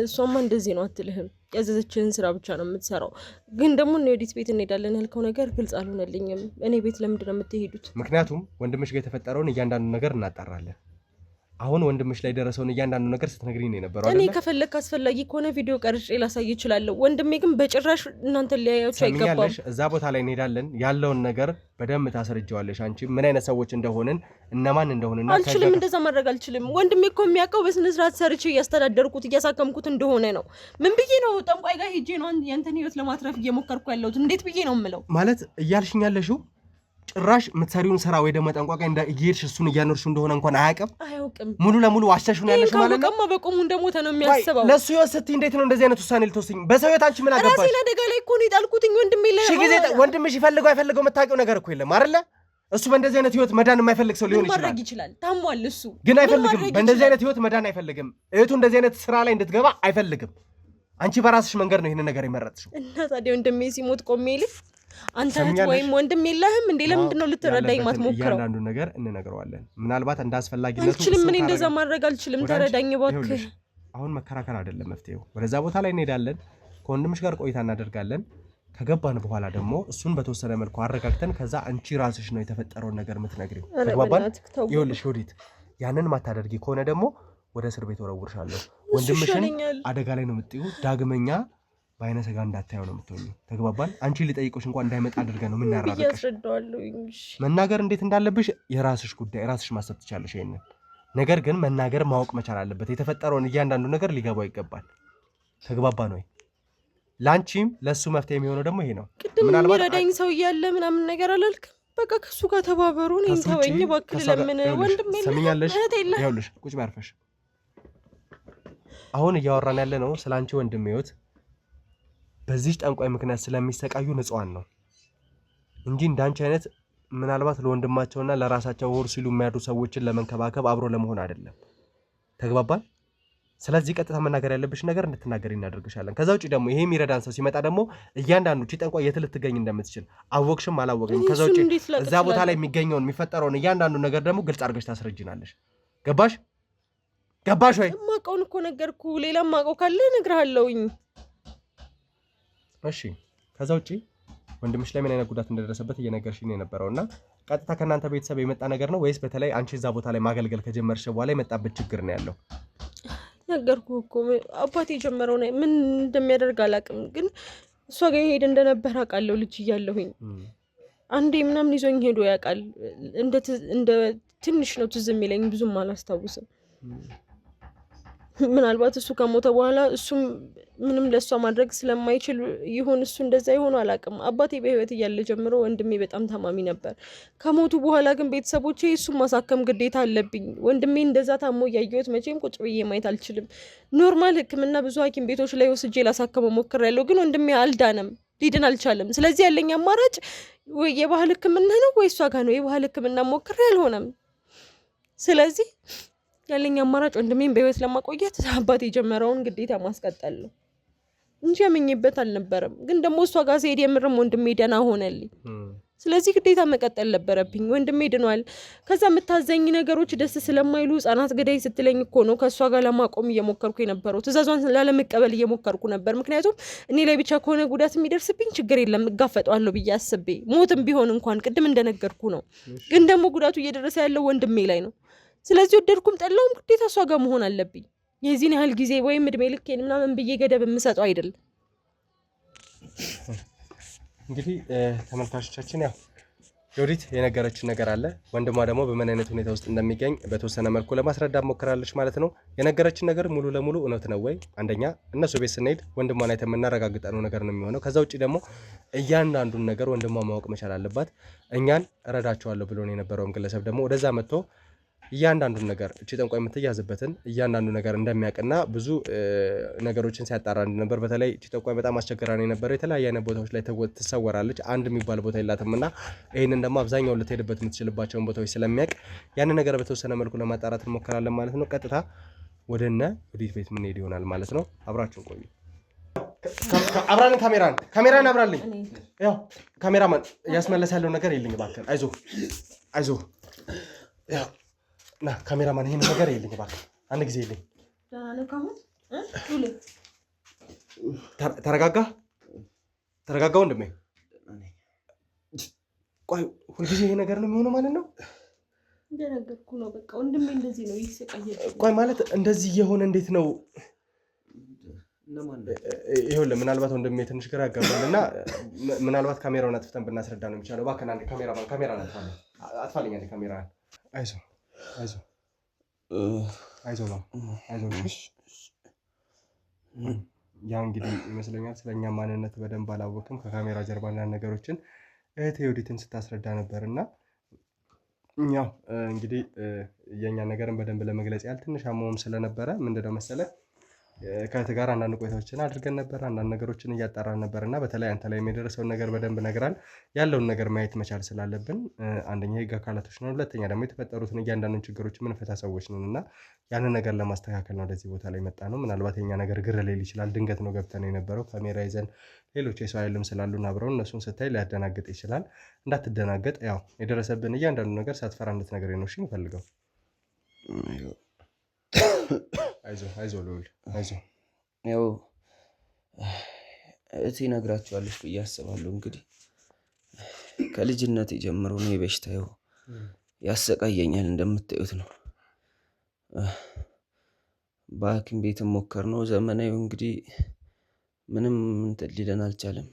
እሷማ እንደዚህ ነው አትልህም። ያዘዘችህን ስራ ብቻ ነው የምትሰራው። ግን ደግሞ እኔ ወዲት ቤት እንሄዳለን ያልከው ነገር ግልጽ አልሆነልኝም። እኔ ቤት ለምንድን ነው የምትሄዱት? ምክንያቱም ወንድምሽ ጋር የተፈጠረውን እያንዳንዱ ነገር እናጣራለን። አሁን ወንድምሽ ላይ ደረሰውን እያንዳንዱ ነገር ስትነግሪኝ ነው የነበረው አይደል? እኔ ከፈለክ አስፈላጊ ከሆነ ቪዲዮ ቀርጬ ላሳይ እችላለሁ። ወንድሜ ግን በጭራሽ እናንተ ሊያያችሁ አይገባም። እዛ ቦታ ላይ እንሄዳለን። ያለውን ነገር በደንብ ታስረጃዋለሽ። አንቺ ምን አይነት ሰዎች እንደሆንን እነማን እንደሆንን አልችልም፣ እንደዛ ማድረግ አልችልም። ወንድሜ እኮ የሚያውቀው በስነ ስርዓት ሰርቼ እያስተዳደርኩት እያሳከምኩት እንደሆነ ነው። ምን ብዬ ነው ጠንቋይ ጋር ሄጄ ነው ያንተን ህይወት ለማትረፍ እየሞከርኩ ያለሁት? እንዴት ብዬ ነው የምለው? ማለት እያልሽኝ ያለሽው ጭራሽ የምትሰሪውን ስራ ወይ ደግሞ ጠንቋይ እየሄድሽ እሱን እያኖርሽ እንደሆነ እንኳን አያውቅም። ሙሉ ለሙሉ ዋሽተሽው ነው ያለሽ ማለት ነው። በቆሙ እንደሞተ ነው የሚያስበው። ለሱ ህይወት ስትይ እንዴት ነው እንደዚህ አይነት ውሳኔ ልትወስኝ? በሰው ህይወት አንቺ ምን አገባሽ? ራሴን አደጋ ላይ እኮ ነው የጣልኩትኝ። ወንድሜ ላይ እሺ ጊዜ ወንድምሽ ይፈልገው አይፈልገው የምታውቂው ነገር እኮ የለም አይደለ? እሱ በእንደዚህ አይነት ህይወት መዳን የማይፈልግ ሰው ሊሆን ማድረግ ይችላል። ታሟል። እሱ ግን አይፈልግም። በእንደዚህ አይነት ህይወት መዳን አይፈልግም። እህቱ እንደዚህ አይነት ስራ ላይ እንድትገባ አይፈልግም። አንቺ በራስሽ መንገድ ነው ይሄንን ነገር የመረጥሽው። እና ታዲያ ወንድሜ ሲሞት ቆሜ ልፍ አንተ ወይም ወንድም የለህም እንዴ? ለምንድን ነው ልትረዳኝ ማትሞክረው? እያንዳንዱ ነገር እንነግረዋለን። ምናልባት እንዳስፈላጊነቱ አልችልም። ምን እንደዛ ማድረግ አልችልም። ተረዳኝ እባክህ። አሁን መከራከር አይደለም መፍትሄው። ወደዛ ቦታ ላይ እንሄዳለን። ከወንድምሽ ጋር ቆይታ እናደርጋለን። ከገባን በኋላ ደግሞ እሱን በተወሰነ መልኩ አረጋግተን ከዛ አንቺ ራስሽ ነው የተፈጠረውን ነገር የምትነግሪው። ተግባባን? ይኸውልሽ ወዲት ያንን ማታደርጊ ከሆነ ደግሞ ወደ እስር ቤት ወረውርሻለሁ። ወንድምሽን አደጋ ላይ ነው የምትጥዩ። ዳግመኛ በአይነ ስጋ እንዳታየው ነው የምትሆኚው። ተግባባን? አንቺ ሊጠይቆሽ እንኳን እንዳይመጣ አድርገን ነው የምናራርቅሽ። መናገር እንዴት እንዳለብሽ የራስሽ ጉዳይ፣ ራስሽ ማሰብ ትቻለሽ ይሄንን ነገር። ግን መናገር ማወቅ መቻል አለበት። የተፈጠረውን እያንዳንዱ ነገር ሊገባው ይገባል። ተግባባን ወይ? ላንቺም ለሱ መፍትሄ የሚሆነው ደግሞ ይሄ ነው። ምናልባት ረዳኝ ሰው እያለ ምናምን ነገር አላልክም? በቃ ከሱ ጋር ተባበሩ። እኔን ተወኝ እባክህ። ለምን ወንድሜ ሰምኛለሽ? ይኸውልሽ ቁጭ ባርፈሽ። አሁን እያወራን ያለ ነው ስላንቺ ወንድም ህይወት በዚህ ጠንቋይ ምክንያት ስለሚሰቃዩ ንጹሃን ነው እንጂ እንዳንቺ አይነት ምናልባት ለወንድማቸውና ለራሳቸው ወር ሲሉ የሚያዱ ሰዎችን ለመንከባከብ አብሮ ለመሆን አይደለም። ተግባባን? ስለዚህ ቀጥታ መናገር ያለብሽ ነገር እንድትናገሪ እናደርግሻለን። ከዛ ውጪ ደግሞ ይሄ የሚረዳን ሰው ሲመጣ ደግሞ እያንዳንዱ ጠንቋይ የት ልትገኝ እንደምትችል አወቅሽም አላወቅሽም ከዛ ውጪ እዛ ቦታ ላይ የሚገኘውን የሚፈጠረውን እያንዳንዱ ነገር ደግሞ ግልጽ አድርገሽ ታስረጅናለሽ። ገባሽ? ገባሽ ወይ? ማውቀውን እኮ ነገርኩ። ሌላም ማውቀው ካለ እነግርሃለሁኝ። እሺ ከዛ ውጪ ወንድምሽ ላይ ምን አይነት ጉዳት እንደደረሰበት እየነገርሽኝ ነው የነበረውና ቀጥታ ከናንተ ቤተሰብ የመጣ ነገር ነው ወይስ በተለይ አንቺ እዛ ቦታ ላይ ማገልገል ከጀመርሽ በኋላ የመጣበት ችግር ነው ያለው? ነገርኩህ እኮ አባቴ የጀመረው ነው። ምን እንደሚያደርግ አላውቅም፣ ግን እሷ ጋር ሄድ እንደነበር አውቃለሁ። ልጅ እያለሁኝ አንዴ ምናምን ይዞኝ ሄዶ ያውቃል። እንደ ትንሽ ነው ትዝ የሚለኝ፣ ብዙም አላስታውስም። ምናልባት እሱ ከሞተ በኋላ እሱም ምንም ለሷ ማድረግ ስለማይችል ይሁን እሱ እንደዛ ይሆን አላውቅም። አባቴ በህይወት እያለ ጀምሮ ወንድሜ በጣም ታማሚ ነበር። ከሞቱ በኋላ ግን ቤተሰቦቼ እሱን ማሳከም ግዴታ አለብኝ። ወንድሜ እንደዛ ታሞ እያየሁት መቼም ቁጭ ብዬ ማየት አልችልም። ኖርማል ሕክምና ብዙ ሐኪም ቤቶች ላይ ወስጄ ላሳከመው ሞክሬያለሁ፣ ግን ወንድሜ አልዳነም፣ ሊድን አልቻለም። ስለዚህ ያለኝ አማራጭ ወይ የባህል ሕክምና ነው ወይ እሷ ጋር ነው። የባህል ሕክምና ሞክሬ አልሆነም። ስለዚህ ያለኝ አማራጭ ወንድሜን በህይወት ለማቆየት አባቴ የጀመረውን ግዴታ ማስቀጠል ነው እንጂ ያመኝበት አልነበረም። ግን ደግሞ እሷ ጋር ሲሄድ የምርም ወንድሜ ደህና ሆነልኝ። ስለዚህ ግዴታ መቀጠል ነበረብኝ። ወንድሜ ድኗል። ከዛ የምታዘኝ ነገሮች ደስ ስለማይሉ ህጻናት ገዳይ ስትለኝ እኮ ነው ከእሷ ጋር ለማቆም እየሞከርኩ የነበረው። ትእዛዟን ላለመቀበል እየሞከርኩ ነበር። ምክንያቱም እኔ ላይ ብቻ ከሆነ ጉዳት የሚደርስብኝ ችግር የለም እጋፈጠዋለሁ ብዬ አስቤ፣ ሞትም ቢሆን እንኳን ቅድም እንደነገርኩ ነው። ግን ደግሞ ጉዳቱ እየደረሰ ያለው ወንድሜ ላይ ነው። ስለዚህ ወደድኩም ጠላውም ግዴታ እሷ ጋር መሆን አለብኝ። የዚህን ያህል ጊዜ ወይም እድሜ ልኬን ምናምን ብዬ ገደብ የምሰጠው አይደለም። እንግዲህ ተመልካቾቻችን ያው ዮዲት የነገረችን ነገር አለ። ወንድሟ ደግሞ በምን አይነት ሁኔታ ውስጥ እንደሚገኝ በተወሰነ መልኩ ለማስረዳት ሞክራለች ማለት ነው። የነገረችን ነገር ሙሉ ለሙሉ እውነት ነው ወይ? አንደኛ እነሱ ቤት ስንሄድ ወንድሟን አይተን የምናረጋግጠው ነገር ነው የሚሆነው። ከዛ ውጪ ደግሞ እያንዳንዱን ነገር ወንድሟ ማወቅ መቻል አለባት። እኛን እረዳቸዋለሁ ብሎ ነው የነበረውም ግለሰብ ደግሞ ወደዛ መጥቶ እያንዳንዱን ነገር እቺ ጠንቋይ የምትያዝበትን እያንዳንዱ ነገር እንደሚያውቅና ብዙ ነገሮችን ሲያጣራ እንደነበር፣ በተለይ እቺ ጠንቋይ በጣም አስቸጋሪ የነበረው የተለያየ አይነት ቦታዎች ላይ ትሰወራለች። አንድ የሚባል ቦታ የላትምና ይሄንን ደግሞ አብዛኛው ልትሄድበት የምትችልባቸውን ቦታዎች ስለሚያውቅ ያንን ነገር በተወሰነ መልኩ ለማጣራት እንሞክራለን ማለት ነው። ቀጥታ ወደነ ዮዲት ቤት ምን ሄድ ይሆናል ማለት ነው። አብራችሁን ቆዩ። አብራን ካሜራን አብራልኝ። ያው ካሜራማን ያስመለስ ያለው ነገር የለኝ እባክህ። አይዞህ ያው ና ካሜራማን ይሄን ነገር ይልኝ እባክህ አንድ ጊዜ ይልኝ። ደህና ነህ ካሁን? ዱሌ ተረጋጋ ወንድሜ። ቆይ ሁልጊዜ ይሄ ነገር ነው የሚሆነው ማለት ነው? እንደነገርኩህ ነው። በቃ ወንድሜ እንደዚህ ነው ይሰቃያል። ቆይ ማለት እንደዚህ የሆነ እንዴት ነው? ይኸውልህ ምናልባት ወንድሜ ትንሽ ግራ ያጋባል እና ምናልባት ካሜራውን አጥፍተን ብናስረዳ ነው የሚቻለው። እባክህ አንዴ ካሜራ አጥፋልኝ አንዴ ካሜራህን። አይዞህ። ያ እንግዲህ ይመስለኛል ስለኛ ማንነት በደንብ አላወቅም። ከካሜራ ጀርባ አንዳንድ ነገሮችን እህቴ ዮዲትን ስታስረዳ ነበር እና ያው እንግዲህ የእኛ ነገርን በደንብ ለመግለጽ ያህል ትንሽ አሞም ስለነበረ ምንድነው መሰለህ ከእህት ጋር አንዳንድ ቆይታዎችን አድርገን ነበር። አንዳንድ ነገሮችን እያጣራን ነበር እና በተለይ አንተ ላይ የደረሰውን ነገር በደንብ ነግራል። ያለውን ነገር ማየት መቻል ስላለብን አንደኛ የህግ አካላቶች ነን፣ ሁለተኛ ደግሞ የተፈጠሩትን እያንዳንዱን ችግሮች ምንፈታ ሰዎች ነን እና ያንን ነገር ለማስተካከል ነው ወደዚህ ቦታ ላይ መጣ ነው። ምናልባት የኛ ነገር ግር ሊል ይችላል። ድንገት ነው ገብተን የነበረው ካሜራ ይዘን ሌሎች የሰው ኃይልም ስላሉን አብረውን እነሱን ስታይ ሊያደናግጥ ይችላል። እንዳትደናገጥ ያው የደረሰብን እያንዳንዱ ነገር ሳትፈራ እንድትነግረኝ ነው እሺ የምፈልገው። አይዞህ ልዑል አይዞህ። ያው እህቴ ነግራችኋለች ብዬ አስባለሁ። እንግዲህ ከልጅነት ጀምሮ ነው በሽታው ያሰቃየኛል፣ እንደምታዩት ነው። በሐኪም ቤት ሞከርነው ዘመናዊ እንግዲህ ምንም እንትን ሊለን አልቻለም።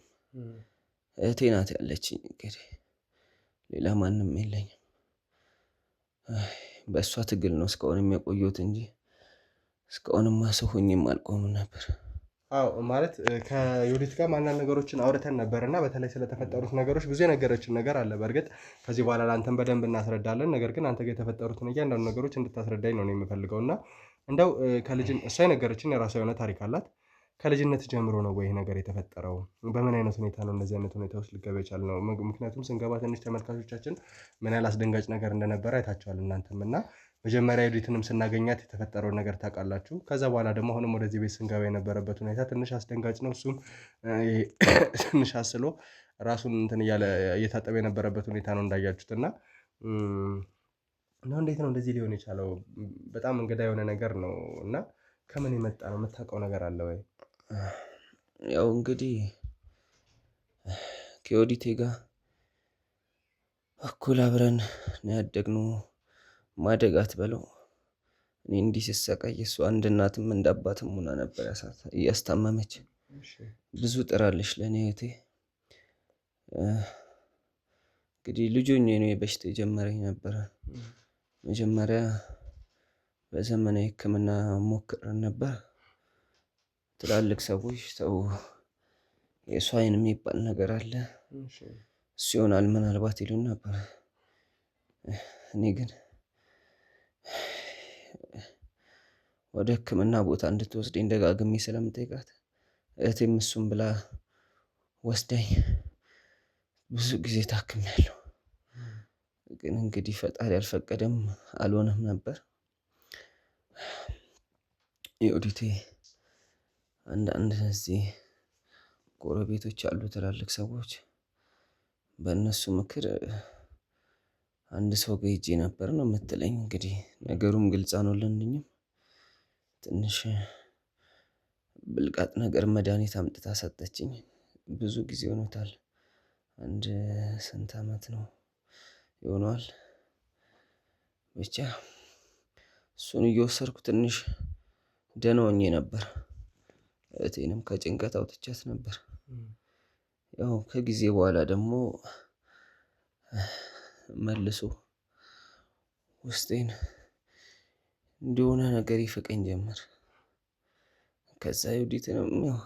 እህቴ ናት ያለችኝ እንግዲህ ሌላ ማንም የለኝም። በእሷ ትግል ነው እስካሁን የሚያቆየሁት እንጂ እስካሁንማ ሰው ሆኜም አልቆምም ነበር። አዎ ማለት ከዮዲት ጋር አንዳንድ ነገሮችን አውርተን ነበር እና በተለይ ስለተፈጠሩት ነገሮች ብዙ የነገረችን ነገር አለ። በእርግጥ ከዚህ በኋላ ለአንተን በደንብ እናስረዳለን። ነገር ግን አንተ ጋር የተፈጠሩትን እያንዳንዱ ነገሮች እንድታስረዳኝ ነው የምፈልገው እና እንደው እሷ የነገረችን የራሷ የሆነ ታሪክ አላት። ከልጅነት ጀምሮ ነው ወይ ነገር የተፈጠረው? በምን አይነት ሁኔታ ነው እንደዚህ አይነት ሁኔታ ውስጥ ልገባ የቻልነው? ምክንያቱም ስንገባ ትንሽ ተመልካቾቻችን ምን ያህል አስደንጋጭ ነገር እንደነበረ አይታችኋል እናንተም እና መጀመሪያ ዮዲትንም ስናገኛት የተፈጠረውን ነገር ታውቃላችሁ። ከዛ በኋላ ደግሞ አሁንም ወደዚህ ቤት ስንገባ የነበረበት ሁኔታ ትንሽ አስደንጋጭ ነው። እሱም ትንሽ አስሎ ራሱን እንትን እያለ እየታጠበ የነበረበት ሁኔታ ነው እንዳያችሁት እና እንዴት ነው እንደዚህ ሊሆን የቻለው? በጣም እንግዳ የሆነ ነገር ነው እና ከምን የመጣ ነው? የምታውቀው ነገር አለ ወይ? ያው እንግዲህ ከዮዲቴ ጋር እኩል አብረን ነው ያደግነው። ማደጋት በለው እኔ እንዲህ ስሰቃይ እሷ እንደ እናትም እንደ አባትም ሆና ነበር እያስታመመች ብዙ ጥራለች ለእኔ እህቴ። እንግዲህ ልጅ ሆኜ ነው በሽታ የጀመረኝ ነበረ። መጀመሪያ በዘመናዊ ሕክምና ሞክረን ነበር። ትላልቅ ሰዎች ሰው የእሱ አይን የሚባል ነገር አለ እሱ ይሆናል ምናልባት ይሉን ነበር። እኔ ግን ወደ ሕክምና ቦታ እንድትወስደኝ ደጋግሜ ስለምጠይቃት እህቴም እሱም ብላ ወስዳኝ ብዙ ጊዜ ታክሜያለሁ። ግን እንግዲህ ፈጣሪ አልፈቀደም፣ አልሆነም ነበር። ዮዲቴ አንዳንድ እዚህ ጎረቤቶች አሉ ትላልቅ ሰዎች፣ በእነሱ ምክር አንድ ሰው ጋር ሄጄ ነበር ነው የምትለኝ። እንግዲህ ነገሩም ግልጽ አልሆነልኝም። ትንሽ ብልቃጥ ነገር መድኃኒት አምጥታ ሰጠችኝ። ብዙ ጊዜ ሆኖታል። አንድ ስንት ዓመት ነው ይሆነዋል። ብቻ እሱን እየወሰድኩ ትንሽ ደህና ሆኜ ነበር። እህቴንም ከጭንቀት አውጥቻት ነበር። ያው ከጊዜ በኋላ ደግሞ መልሶ ውስጤን እንደሆነ ነገር ይፍቀኝ ጀመር። ከዛ ዮዲትንም ያው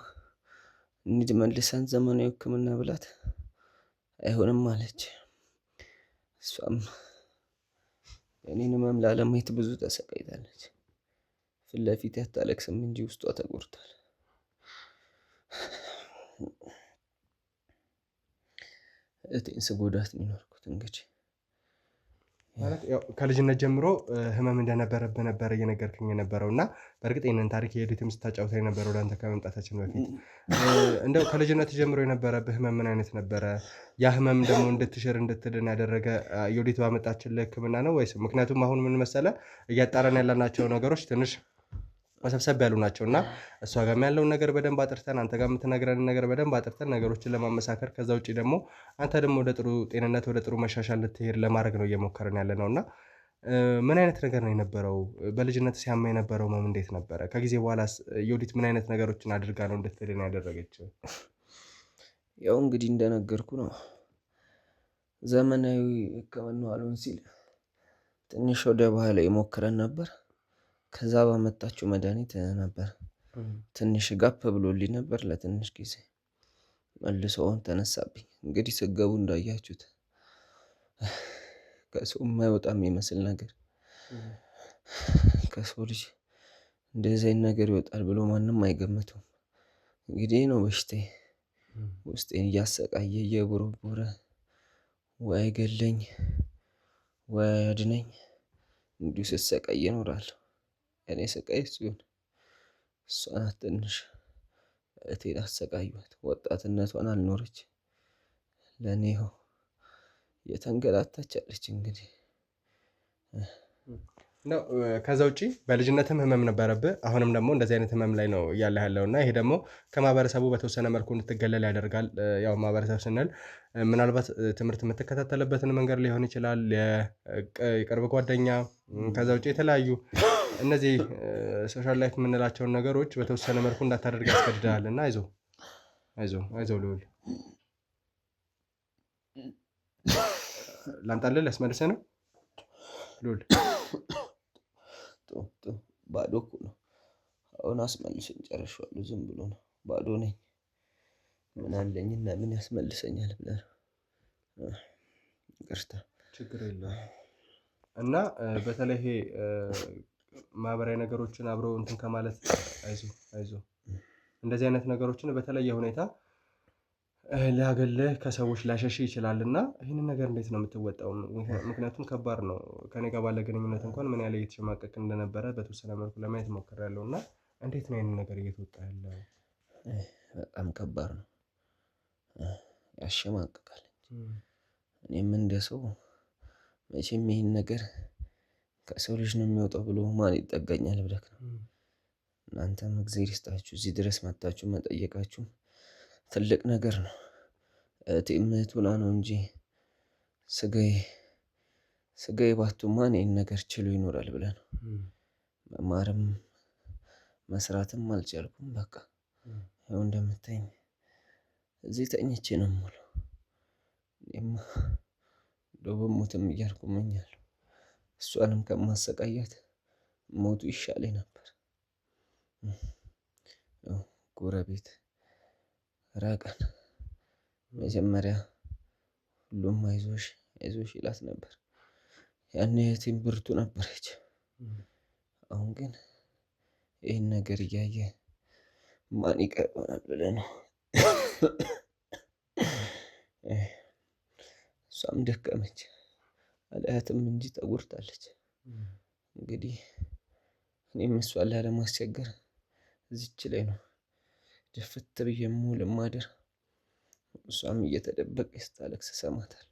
እንሂድ መልሰን ዘመናዊ ሕክምና ብላት አይሆንም አለች። እሷም የኔን ህመም ላለማየት ብዙ ተሰቃይታለች። ፊት ለፊት አታለቅስም እንጂ ውስጧ ተጎድቷል። እህቴን ስጎዳት ነው የኖርኩት። እንግዲህ ማለት ያው ከልጅነት ጀምሮ ህመም እንደነበረብህ ነበር እየነገርከኝ የነበረው እና በእርግጥ ይህንን ታሪክ የሄዱትም ስታጫውተው የነበረው ወደ አንተ ከመምጣታችን በፊት እንደው ከልጅነት ጀምሮ የነበረብህ ህመም ምን አይነት ነበረ? ያ ህመም ደግሞ እንድትሽር እንድትድን ያደረገ ዮዲት ባመጣችልህ ህክምና ነው ወይስ? ምክንያቱም አሁን ምን መሰለህ እያጣራን ያላናቸው ነገሮች ትንሽ መሰብሰብ ያሉ ናቸው እና እሷ ጋርም ያለውን ነገር በደንብ አጥርተን አንተ ጋር የምትነግረንን ነገር በደንብ አጥርተን ነገሮችን ለማመሳከር ከዛ ውጭ ደግሞ አንተ ደግሞ ወደ ጥሩ ጤንነት ወደ ጥሩ መሻሻል ልትሄድ ለማድረግ ነው እየሞከርን ያለ ነው እና ምን አይነት ነገር ነው የነበረው? በልጅነት ሲያማ የነበረው ህመም እንዴት ነበረ? ከጊዜ በኋላ ዮዲት ምን አይነት ነገሮችን አድርጋ ነው እንድትድን ያደረገችው? ያው እንግዲህ እንደነገርኩ ነው ዘመናዊ ህክምና አልሆን ሲል ትንሽ ወደ ባህላዊ ሞክረን ነበር። ከዛ ባመጣችው መድኃኒት ነበር ትንሽ ጋፕ ብሎልኝ ነበር ለትንሽ ጊዜ መልሶ ተነሳብኝ። እንግዲህ ስገቡ እንዳያችሁት ከሰው የማይወጣ የሚመስል ነገር ከሰው ልጅ እንደዚህ አይነት ነገር ይወጣል ብሎ ማንም አይገምተውም። እንግዲህ ነው በሽታዬ ውስጤን እያሰቃየ እየቦረቦረ ወይ ገለኝ ወይ አድነኝ እንዲሁ ስሰቃይ እኖራለሁ። እኔ ስቃይ ሲሆን እሷ ናት ትንሽ እህቴን አሰቃዩት። ወጣትነቷን አልኖረች ለእኔ ይኸው የተንገላታች አለች። እንግዲህ ከዛ ውጪ በልጅነትም ህመም ነበረብህ፣ አሁንም ደግሞ እንደዚህ አይነት ህመም ላይ ነው እያለ ያለው እና ይሄ ደግሞ ከማህበረሰቡ በተወሰነ መልኩ እንድትገለል ያደርጋል። ያው ማህበረሰብ ስንል ምናልባት ትምህርት የምትከታተልበትን መንገድ ሊሆን ይችላል፣ የቅርብ ጓደኛ፣ ከዛ ውጪ የተለያዩ እነዚህ ሶሻል ላይፍ የምንላቸውን ነገሮች በተወሰነ መልኩ እንዳታደርግ ያስገድዳል እና አይዞህ ልውል ላምጣልህ ሊያስመልሰህ ነው ልውል ባዶ እኮ ነው። አሁን አስመልሰኝ ጨርሼዋለሁ። ዝም ብሎ ነው ባዶ ነኝ። ምን አለኝና ምን ያስመልሰኛል ብለህ ነው? ይቅርታ ችግር የለውም። እና በተለይ ይሄ ማህበራዊ ነገሮችን አብሮ እንትን ከማለት አይዞህ እንደዚህ አይነት ነገሮችን በተለየ ሁኔታ ሊያገልህ ከሰዎች ሊያሸሽ ይችላል እና ይህንን ነገር እንዴት ነው የምትወጣው? ምክንያቱም ከባድ ነው። ከኔ ጋር ባለ ግንኙነት እንኳን ምን ያህል እየተሸማቀቅ እንደነበረ በተወሰነ መልኩ ለማየት ሞክሬያለሁ እና እንዴት ነው ይህንን ነገር እየተወጣ ያለው? በጣም ከባድ ነው፣ ያሸማቅቃል። እኔም እንደ ሰው መቼም ይህን ነገር ከሰው ልጅ ነው የሚወጣው ብሎ ማን ይጠጋኛል ብለህ ነው። እናንተም እግዜር ይስጣችሁ እዚህ ድረስ መጥታችሁ መጠየቃችሁ ትልቅ ነገር ነው። እህቴም እህት ሆና ነው እንጂ ስጋዬ ባቱማ ይህን ነገር ችሎ ይኖራል ብለህ ነው። መማርም መስራትም አልቻልኩም። በቃ ያው እንደምታይኝ እዚህ ተኝቼ ነው የምውለው። እኔማ እንደው በሞትም እያልኩ እመኛለሁ። እሷንም ከማሰቃያት ሞቱ ይሻለኝ ነበር። ጎረቤት ራቀን። መጀመሪያ ሁሉም አይዞሽ ይላት ነበር። ያኔ እህቴም ብርቱ ነበረች። አሁን ግን ይህን ነገር እያየ ማን ይቀርበናል ብለህ ነው። እሷም ደከመች አልያትም እንጂ ተጎድታለች። እንግዲህ እኔም እሷን ላለማስቸገር እዚች ላይ ነው ድፍት ብዬ የምውል የማድር። እሷም እየተደበቀች ስታለቅስ እሰማታለሁ።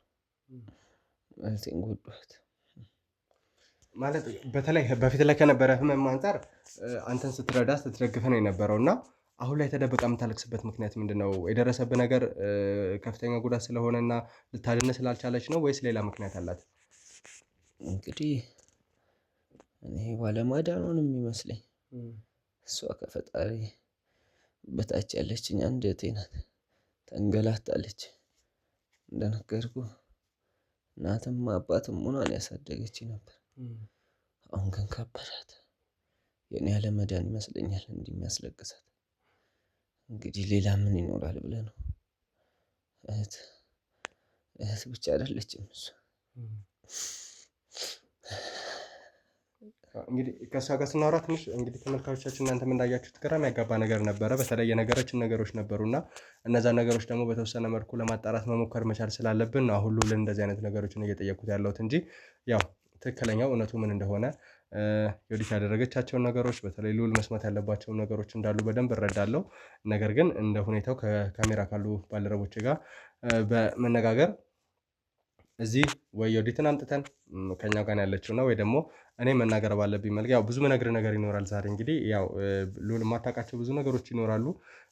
ማለቴን ጎዳኋት። ማለት በተለይ በፊት ላይ ከነበረ ህመም አንጻር አንተን ስትረዳ ስትደግፍ ነው የነበረው እና አሁን ላይ ተደብቃ የምታለቅስበት ምክንያት ምንድን ነው? የደረሰብህ ነገር ከፍተኛ ጉዳት ስለሆነ እና ልታድን ስላልቻለች ነው ወይስ ሌላ ምክንያት አላት? እንግዲህ እኔ ባለማዳኑን የሚመስለኝ እሷ ከፈጣሪ በታች ያለችኝ አንድ እህቴ ናት። ተንገላታለች። እንደነገርኩህ እናትም አባትም ሆናን ያሳደገች ነበር። አሁን ግን ከበዳት። የኔ ያለመዳን ይመስለኛል እንዲህ የሚያስለቅሳት። እንግዲህ ሌላ ምን ይኖራል ብለህ ነው? እህት ብቻ አይደለችም እሷ። እንግዲህ ከእሷ ጋር ስናወራ ትንሽ እንግዲህ ተመልካቾቻችን እናንተም እንዳያችሁት ግራ የሚያጋባ ነገር ነበረ። በተለይ የነገረችን ነገሮች ነበሩ እና እነዛ ነገሮች ደግሞ በተወሰነ መልኩ ለማጣራት መሞከር መቻል ስላለብን ነው አሁን ሉልን እንደዚህ አይነት ነገሮችን እየጠየኩት ያለሁት እንጂ ያው ትክክለኛው እውነቱ ምን እንደሆነ ዮዲት ያደረገቻቸውን ነገሮች በተለይ ሉል መስማት ያለባቸውን ነገሮች እንዳሉ በደንብ እረዳለሁ። ነገር ግን እንደ ሁኔታው ከካሜራ ካሉ ባልደረቦች ጋር በመነጋገር እዚህ ወይ ዮዲትን አምጥተን ከኛ ጋር ያለችው ነው ወይ ደግሞ እኔ መናገር ባለብኝ መልክ ያው ብዙ መነግርህ ነገር ይኖራል። ዛሬ እንግዲህ ያው ሉል የማታውቃቸው ብዙ ነገሮች ይኖራሉ።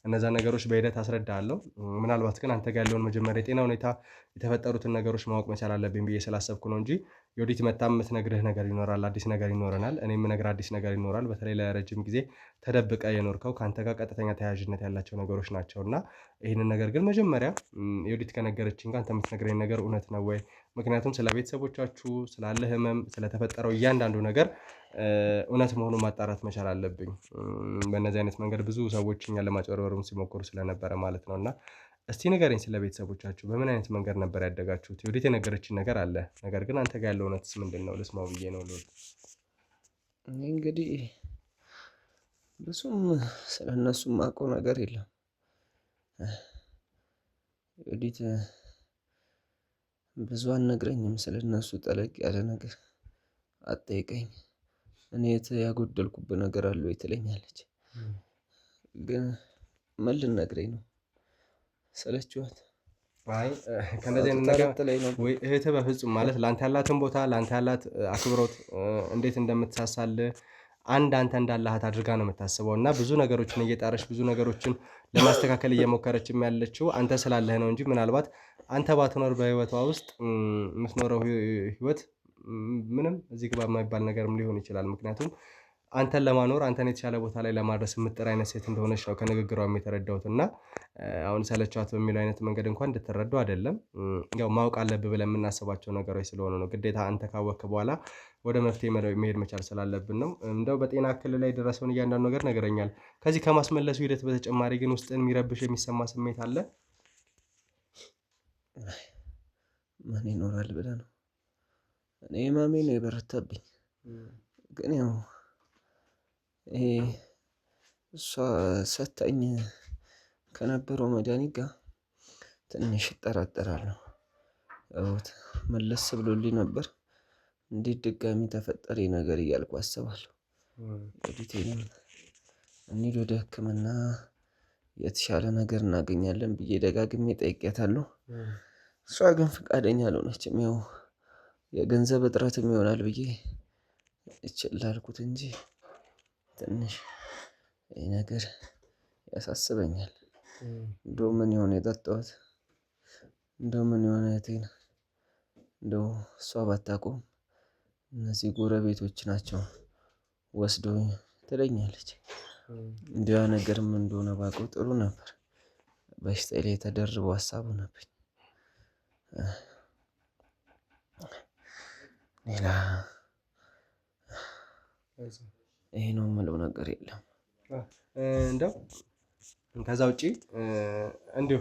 እነዛ ነገሮች በሂደት አስረዳለሁ። ምናልባት ግን አንተ ጋር ያለውን መጀመሪያ የጤና ሁኔታ የተፈጠሩትን ነገሮች ማወቅ መቻል አለብኝ ብዬ ስላሰብኩ ነው እንጂ ዮዲት መታም የምትነግርህ ነገር ይኖራል፣ አዲስ ነገር ይኖረናል። እኔ የምነግርህ አዲስ ነገር ይኖራል። በተለይ ለረጅም ጊዜ ተደብቀ የኖርከው ከአንተ ጋር ቀጥተኛ ተያያዥነት ያላቸው ነገሮች ናቸው እና ይህንን ነገር ግን መጀመሪያ ዮዲት ከነገረችኝ ጋር አንተ የምትነግረኝ ነገር እውነት ነው ወይ? ምክንያቱም ስለ ቤተሰቦቻችሁ ስላለ ህመም ስለተፈጠረው እያንዳንዱ ነገር እውነት መሆኑን ማጣራት መቻል አለብኝ። በእነዚህ አይነት መንገድ ብዙ ሰዎች እኛን ለማጭበርበርም ሲሞክሩ ስለነበረ ማለት ነው። እና እስቲ ንገረኝ ስለ ቤተሰቦቻችሁ በምን አይነት መንገድ ነበር ያደጋችሁት? ዮዲት የነገረችኝ ነገር አለ፣ ነገር ግን አንተ ጋር ያለው እውነትስ ምንድን ነው? ልስማው ብዬ ነው። እንግዲህ ብዙም ስለ እነሱ የማውቀው ነገር የለም። ዮዲት ብዙ አልነግረኝም ስለ እነሱ ጠለቅ ያለ ነገር አትጠይቀኝ። እኔ ያጎደልኩበት ነገር አለ ወይ ትለኛለች። ግን ምን ልነግረኝ ነው? ሰለችኋት? አይ ከእንደዚህ አይነት ነገር ወይ እህትህ በፍጹም ማለት ለአንተ ያላትን ቦታ ለአንተ ያላት አክብሮት እንዴት እንደምትሳሳልህ አንተ እንዳለሃት አድርጋ ነው የምታስበው እና ብዙ ነገሮችን እየጣረች ብዙ ነገሮችን ለማስተካከል እየሞከረችም ያለችው አንተ ስላለህ ነው እንጂ ምናልባት አንተ ባትኖር በህይወቷ ውስጥ የምትኖረው ህይወት ምንም እዚህ ግባ የማይባል ነገርም ሊሆን ይችላል። ምክንያቱም አንተን ለማኖር አንተን የተሻለ ቦታ ላይ ለማድረስ የምትጥር አይነት ሴት እንደሆነች ነው ከንግግሯም የተረዳሁት እና አሁን ሰለቿት በሚለው አይነት መንገድ እንኳን እንድትረዱ አይደለም። ያው ማወቅ አለብህ ብለን የምናስባቸው ነገሮች ስለሆኑ ነው። ግዴታ አንተ ካወቅክ በኋላ ወደ መፍትሄ መሄድ መቻል ስላለብን ነው። እንደው በጤና እክል ላይ ደረሰውን እያንዳንዱ ነገር ነገረኛል። ከዚህ ከማስመለሱ ሂደት በተጨማሪ ግን ውስጥን የሚረብሽ የሚሰማ ስሜት አለ? ማን ይኖራል ብለህ ነው? እኔ ማሜ ነው የበረታብኝ። ግን ያው እሷ ሰታኝ ከነበረው መድኃኒት ጋር ትንሽ እጠራጠራለሁ። መለስ ብሎልኝ ነበር። እንዴት ድጋሚ ተፈጠረ ነገር እያልኩ አስባለሁ። ዮዲቴንም እንሂድ ወደ ሕክምና የተሻለ ነገር እናገኛለን ብዬ ደጋግሜ ጠይቄያታለሁ። እሷ ግን ፈቃደኛ አልሆነችም። ያው የገንዘብ እጥረትም ይሆናል ብዬ እችል አልኩት እንጂ ትንሽ ይህ ነገር ያሳስበኛል። እንደው ምን የሆነ የጠጣሁት እንደው ምን የሆነ እህቴን እንደው እሷ ባታውቀውም እነዚህ ጎረቤቶች ናቸው ወስደው ትለኛለች። እንዲያ ነገርም እንደሆነ ባውቀው ጥሩ ነበር። በሽታዬ ላይ ተደርቦ ሀሳቡ ነበር። ሌላ ይሄ ነው የምለው ነገር የለም። እንደው ከዛ ውጪ እንዲሁ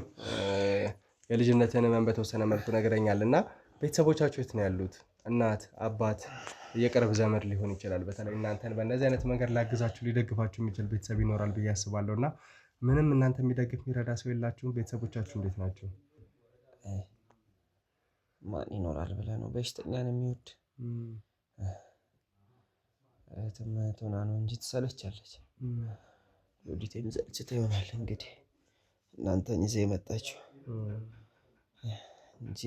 የልጅነትን ህመም በተወሰነ መልኩ ነገረኛል እና ቤተሰቦቻችሁ የት ነው ያሉት? እናት፣ አባት፣ የቅርብ ዘመድ ሊሆን ይችላል። በተለይ እናንተን በእነዚህ አይነት መንገድ ላግዛችሁ ሊደግፋችሁ የሚችል ቤተሰብ ይኖራል ብዬ አስባለሁ እና ምንም እናንተ የሚደግፍ የሚረዳ ሰው የላችሁም? ቤተሰቦቻችሁ እንዴት ናቸው? ማን ይኖራል ብለህ ነው? በሽተኛ ነው የሚወድ እህትም እህት ሆና ነው እንጂ ትሰለቻለች። ዮዲቴም ሰልችታ ይሆናል እንግዲህ እናንተን ይዘህ የመጣችው እንጂ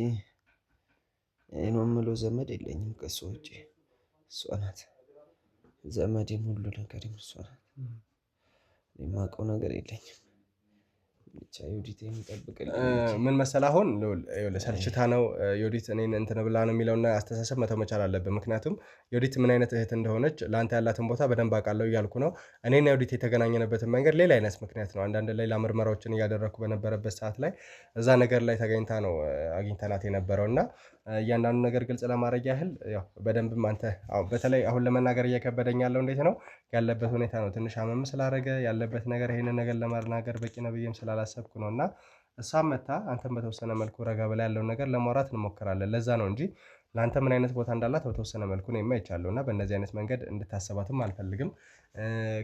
እኔ የምለው ዘመድ የለኝም ከእሷ ውጪ። እሷ ናት ዘመዴም ሁሉ ነገሬም እሷ ናት። እኔ የማውቀው ነገር የለኝም። ብቻ ዮዲቴን ጠብቅልኝ። ምን መሰለህ አሁን ሰልችታ ነው ዮዲት እኔን እንትን ብላ ነው የሚለውን አስተሳሰብ መተው መቻል አለብን። ምክንያቱም ዮዲት ምን አይነት እህት እንደሆነች ለአንተ ያላትን ቦታ በደንብ አውቃለሁ እያልኩ ነው። እኔና ዮዲት የተገናኘንበትን መንገድ ሌላ አይነት ምክንያት ነው። አንዳንድ ሌላ ምርመራዎችን እያደረግኩ በነበረበት ሰዓት ላይ እዛ ነገር ላይ ተገኝታ ነው አግኝተናት የነበረው እና እያንዳንዱ ነገር ግልጽ ለማድረግ ያህል ያው በደንብም አንተ በተለይ አሁን ለመናገር እየከበደኝ ያለው እንዴት ነው ያለበት ሁኔታ ነው። ትንሽ አመም ስላደረገ ያለበት ነገር ይሄንን ነገር ለማናገር በቂ ነው ብዬም ስላላሰብኩ ነው እና እሷም መታ አንተም በተወሰነ መልኩ ረጋ ብላ ያለውን ነገር ለማውራት እንሞክራለን። ለዛ ነው እንጂ ለአንተ ምን አይነት ቦታ እንዳላት በተወሰነ መልኩ ነው የማይቻለው እና በእነዚህ አይነት መንገድ እንድታሰባትም አልፈልግም።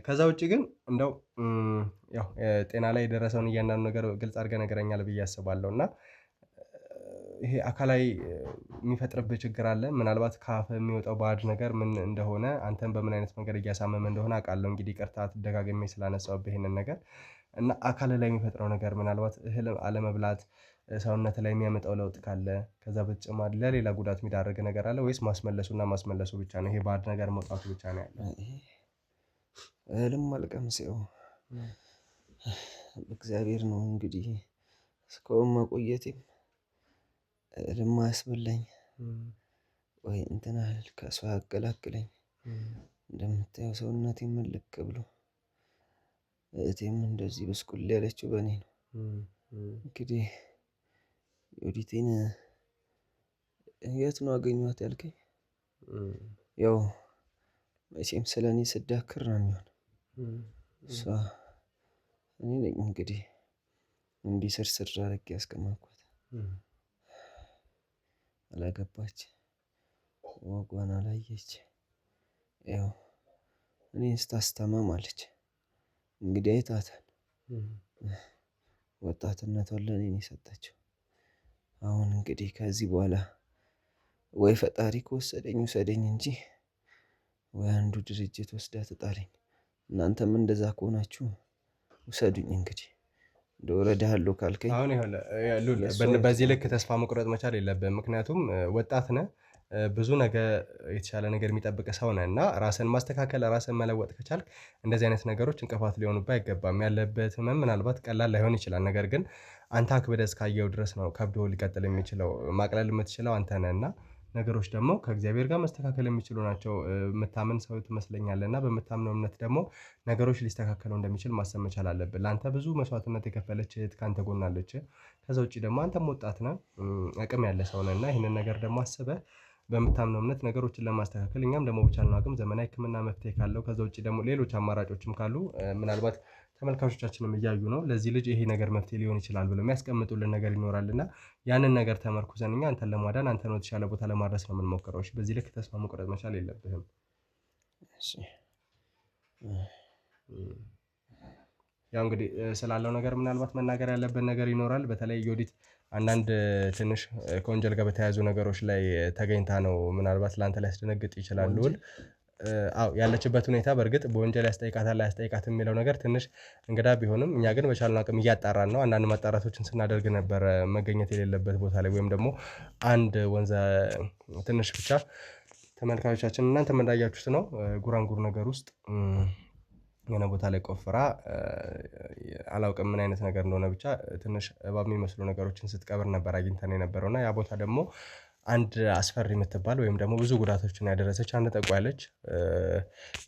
ከዛ ውጭ ግን እንደው ያው ጤና ላይ የደረሰውን እያንዳንዱ ነገር ግልጽ አድርገህ ነገረኛል ብዬ አስባለሁ እና ይሄ አካላዊ የሚፈጥርብህ ችግር አለ። ምናልባት ከአፍ የሚወጣው ባዕድ ነገር ምን እንደሆነ አንተን በምን አይነት መንገድ እያሳመመ እንደሆነ አውቃለሁ። እንግዲህ ይቅርታ ደጋግሜ ስላነሳሁብህ ይሄንን ነገር እና አካል ላይ የሚፈጥረው ነገር ምናልባት እህል አለመብላት ሰውነት ላይ የሚያመጣው ለውጥ ካለ ከዛ በተጨማሪ ለሌላ ጉዳት የሚዳርግ ነገር አለ ወይስ ማስመለሱና ማስመለሱ ብቻ ነው? ይሄ ባዕድ ነገር መውጣቱ ብቻ ነው ያለው? እህልም አልቀምሰው እግዚአብሔር ነው እንግዲህ እስካሁን መቆየቴም እህልም አያስበላኝ ወይ እንትን አልል ከሰው ያገላግለኝ። እንደምታየው ሰውነቴም መልክ ብሎ እህቴም እንደዚህ ብስቁል ያለችው በእኔ ነው። እንግዲህ ዮዲቴን የት ነው አገኘኋት ያልከኝ? ያው መቼም ስለ እኔ ስዳክር ነው የሚሆነው። እሷ እኔ ነኝ እንግዲህ እንዲህ ስርስር አድርጌ ያስቀመጥኳት። አላገባች፣ ወጓን አላየች። ያው እኔን ስታስታመም አለች። እንግዲህ አይታታል። ወጣትነቷን ለእኔ ነው የሰጠችው። አሁን እንግዲህ ከዚህ በኋላ ወይ ፈጣሪ ከወሰደኝ ውሰደኝ እንጂ ወይ አንዱ ድርጅት ወስዳ ትጣለኝ። እናንተም እንደዛ ከሆናችሁ ውሰዱኝ። እንግዲህ እንደወረዳለሁ ካልከኝ አሁን በዚህ ልክ ተስፋ መቁረጥ መቻል የለብህም። ምክንያቱም ወጣት ነህ፣ ብዙ ነገር የተሻለ ነገር የሚጠብቅ ሰው ነህ እና ራስን ማስተካከል ራስን መለወጥ ከቻልክ እንደዚህ አይነት ነገሮች እንቅፋት ሊሆኑብህ አይገባም። ያለበት ህመም ምናልባት ቀላል ላይሆን ይችላል። ነገር ግን አንተ አክብደህ እስካየው ድረስ ነው ከብዶ ሊቀጥል የሚችለው። ማቅለል የምትችለው አንተ ነህ እና ነገሮች ደግሞ ከእግዚአብሔር ጋር መስተካከል የሚችሉ ናቸው። የምታምን ሰው ትመስለኛለህ እና በምታምነው እምነት ደግሞ ነገሮች ሊስተካከሉ እንደሚችል ማሰብ መቻል አለብን። ለአንተ ብዙ መስዋዕትነት የከፈለች እህት ከአንተ ጎን አለች። ከዛ ውጭ ደግሞ አንተም ወጣት ነህ፣ አቅም ያለ ሰው ነህ እና ይህንን ነገር ደግሞ አስበህ በምታምነው እምነት ነገሮችን ለማስተካከል እኛም ደግሞ በቻልነው አቅም ዘመናዊ ሕክምና መፍትሄ ካለው ከዛ ውጭ ደግሞ ሌሎች አማራጮችም ካሉ ምናልባት ተመልካቾቻችንም እያዩ ነው ለዚህ ልጅ ይሄ ነገር መፍትሄ ሊሆን ይችላል ብሎ የሚያስቀምጡልን ነገር ይኖራል እና ያንን ነገር ተመርኩዘን እኛ አንተን ለማዳን አንተን ወደተሻለ ቦታ ለማድረስ ነው የምንሞክረው። በዚህ ልክ ተስፋ መቁረጥ መቻል የለብህም። ያው እንግዲህ ስላለው ነገር ምናልባት መናገር ያለብን ነገር ይኖራል። በተለይ ዮዲት አንዳንድ ትንሽ ከወንጀል ጋር በተያያዙ ነገሮች ላይ ተገኝታ ነው ምናልባት ለአንተ ሊያስደነግጥ ይችላል ልዑል። አዎ ያለችበት ሁኔታ በእርግጥ በወንጀል ያስጠይቃታል አያስጠይቃትም የሚለው ነገር ትንሽ እንግዳ ቢሆንም እኛ ግን በቻልነው አቅም እያጣራን ነው። አንዳንድ ማጣራቶችን ስናደርግ ነበረ መገኘት የሌለበት ቦታ ላይ ወይም ደግሞ አንድ ወንዝ ትንሽ ብቻ ተመልካቾቻችን እናንተም እንዳያችሁት ነው ጉራንጉር ነገር ውስጥ የሆነ ቦታ ላይ ቆፍራ አላውቅም ምን አይነት ነገር እንደሆነ ብቻ ትንሽ እባብ የሚመስሉ ነገሮችን ስትቀብር ነበር አግኝተን የነበረው እና ያ ቦታ ደግሞ አንድ አስፈሪ የምትባል ወይም ደግሞ ብዙ ጉዳቶችን ያደረሰች አንድ ጠቋያለች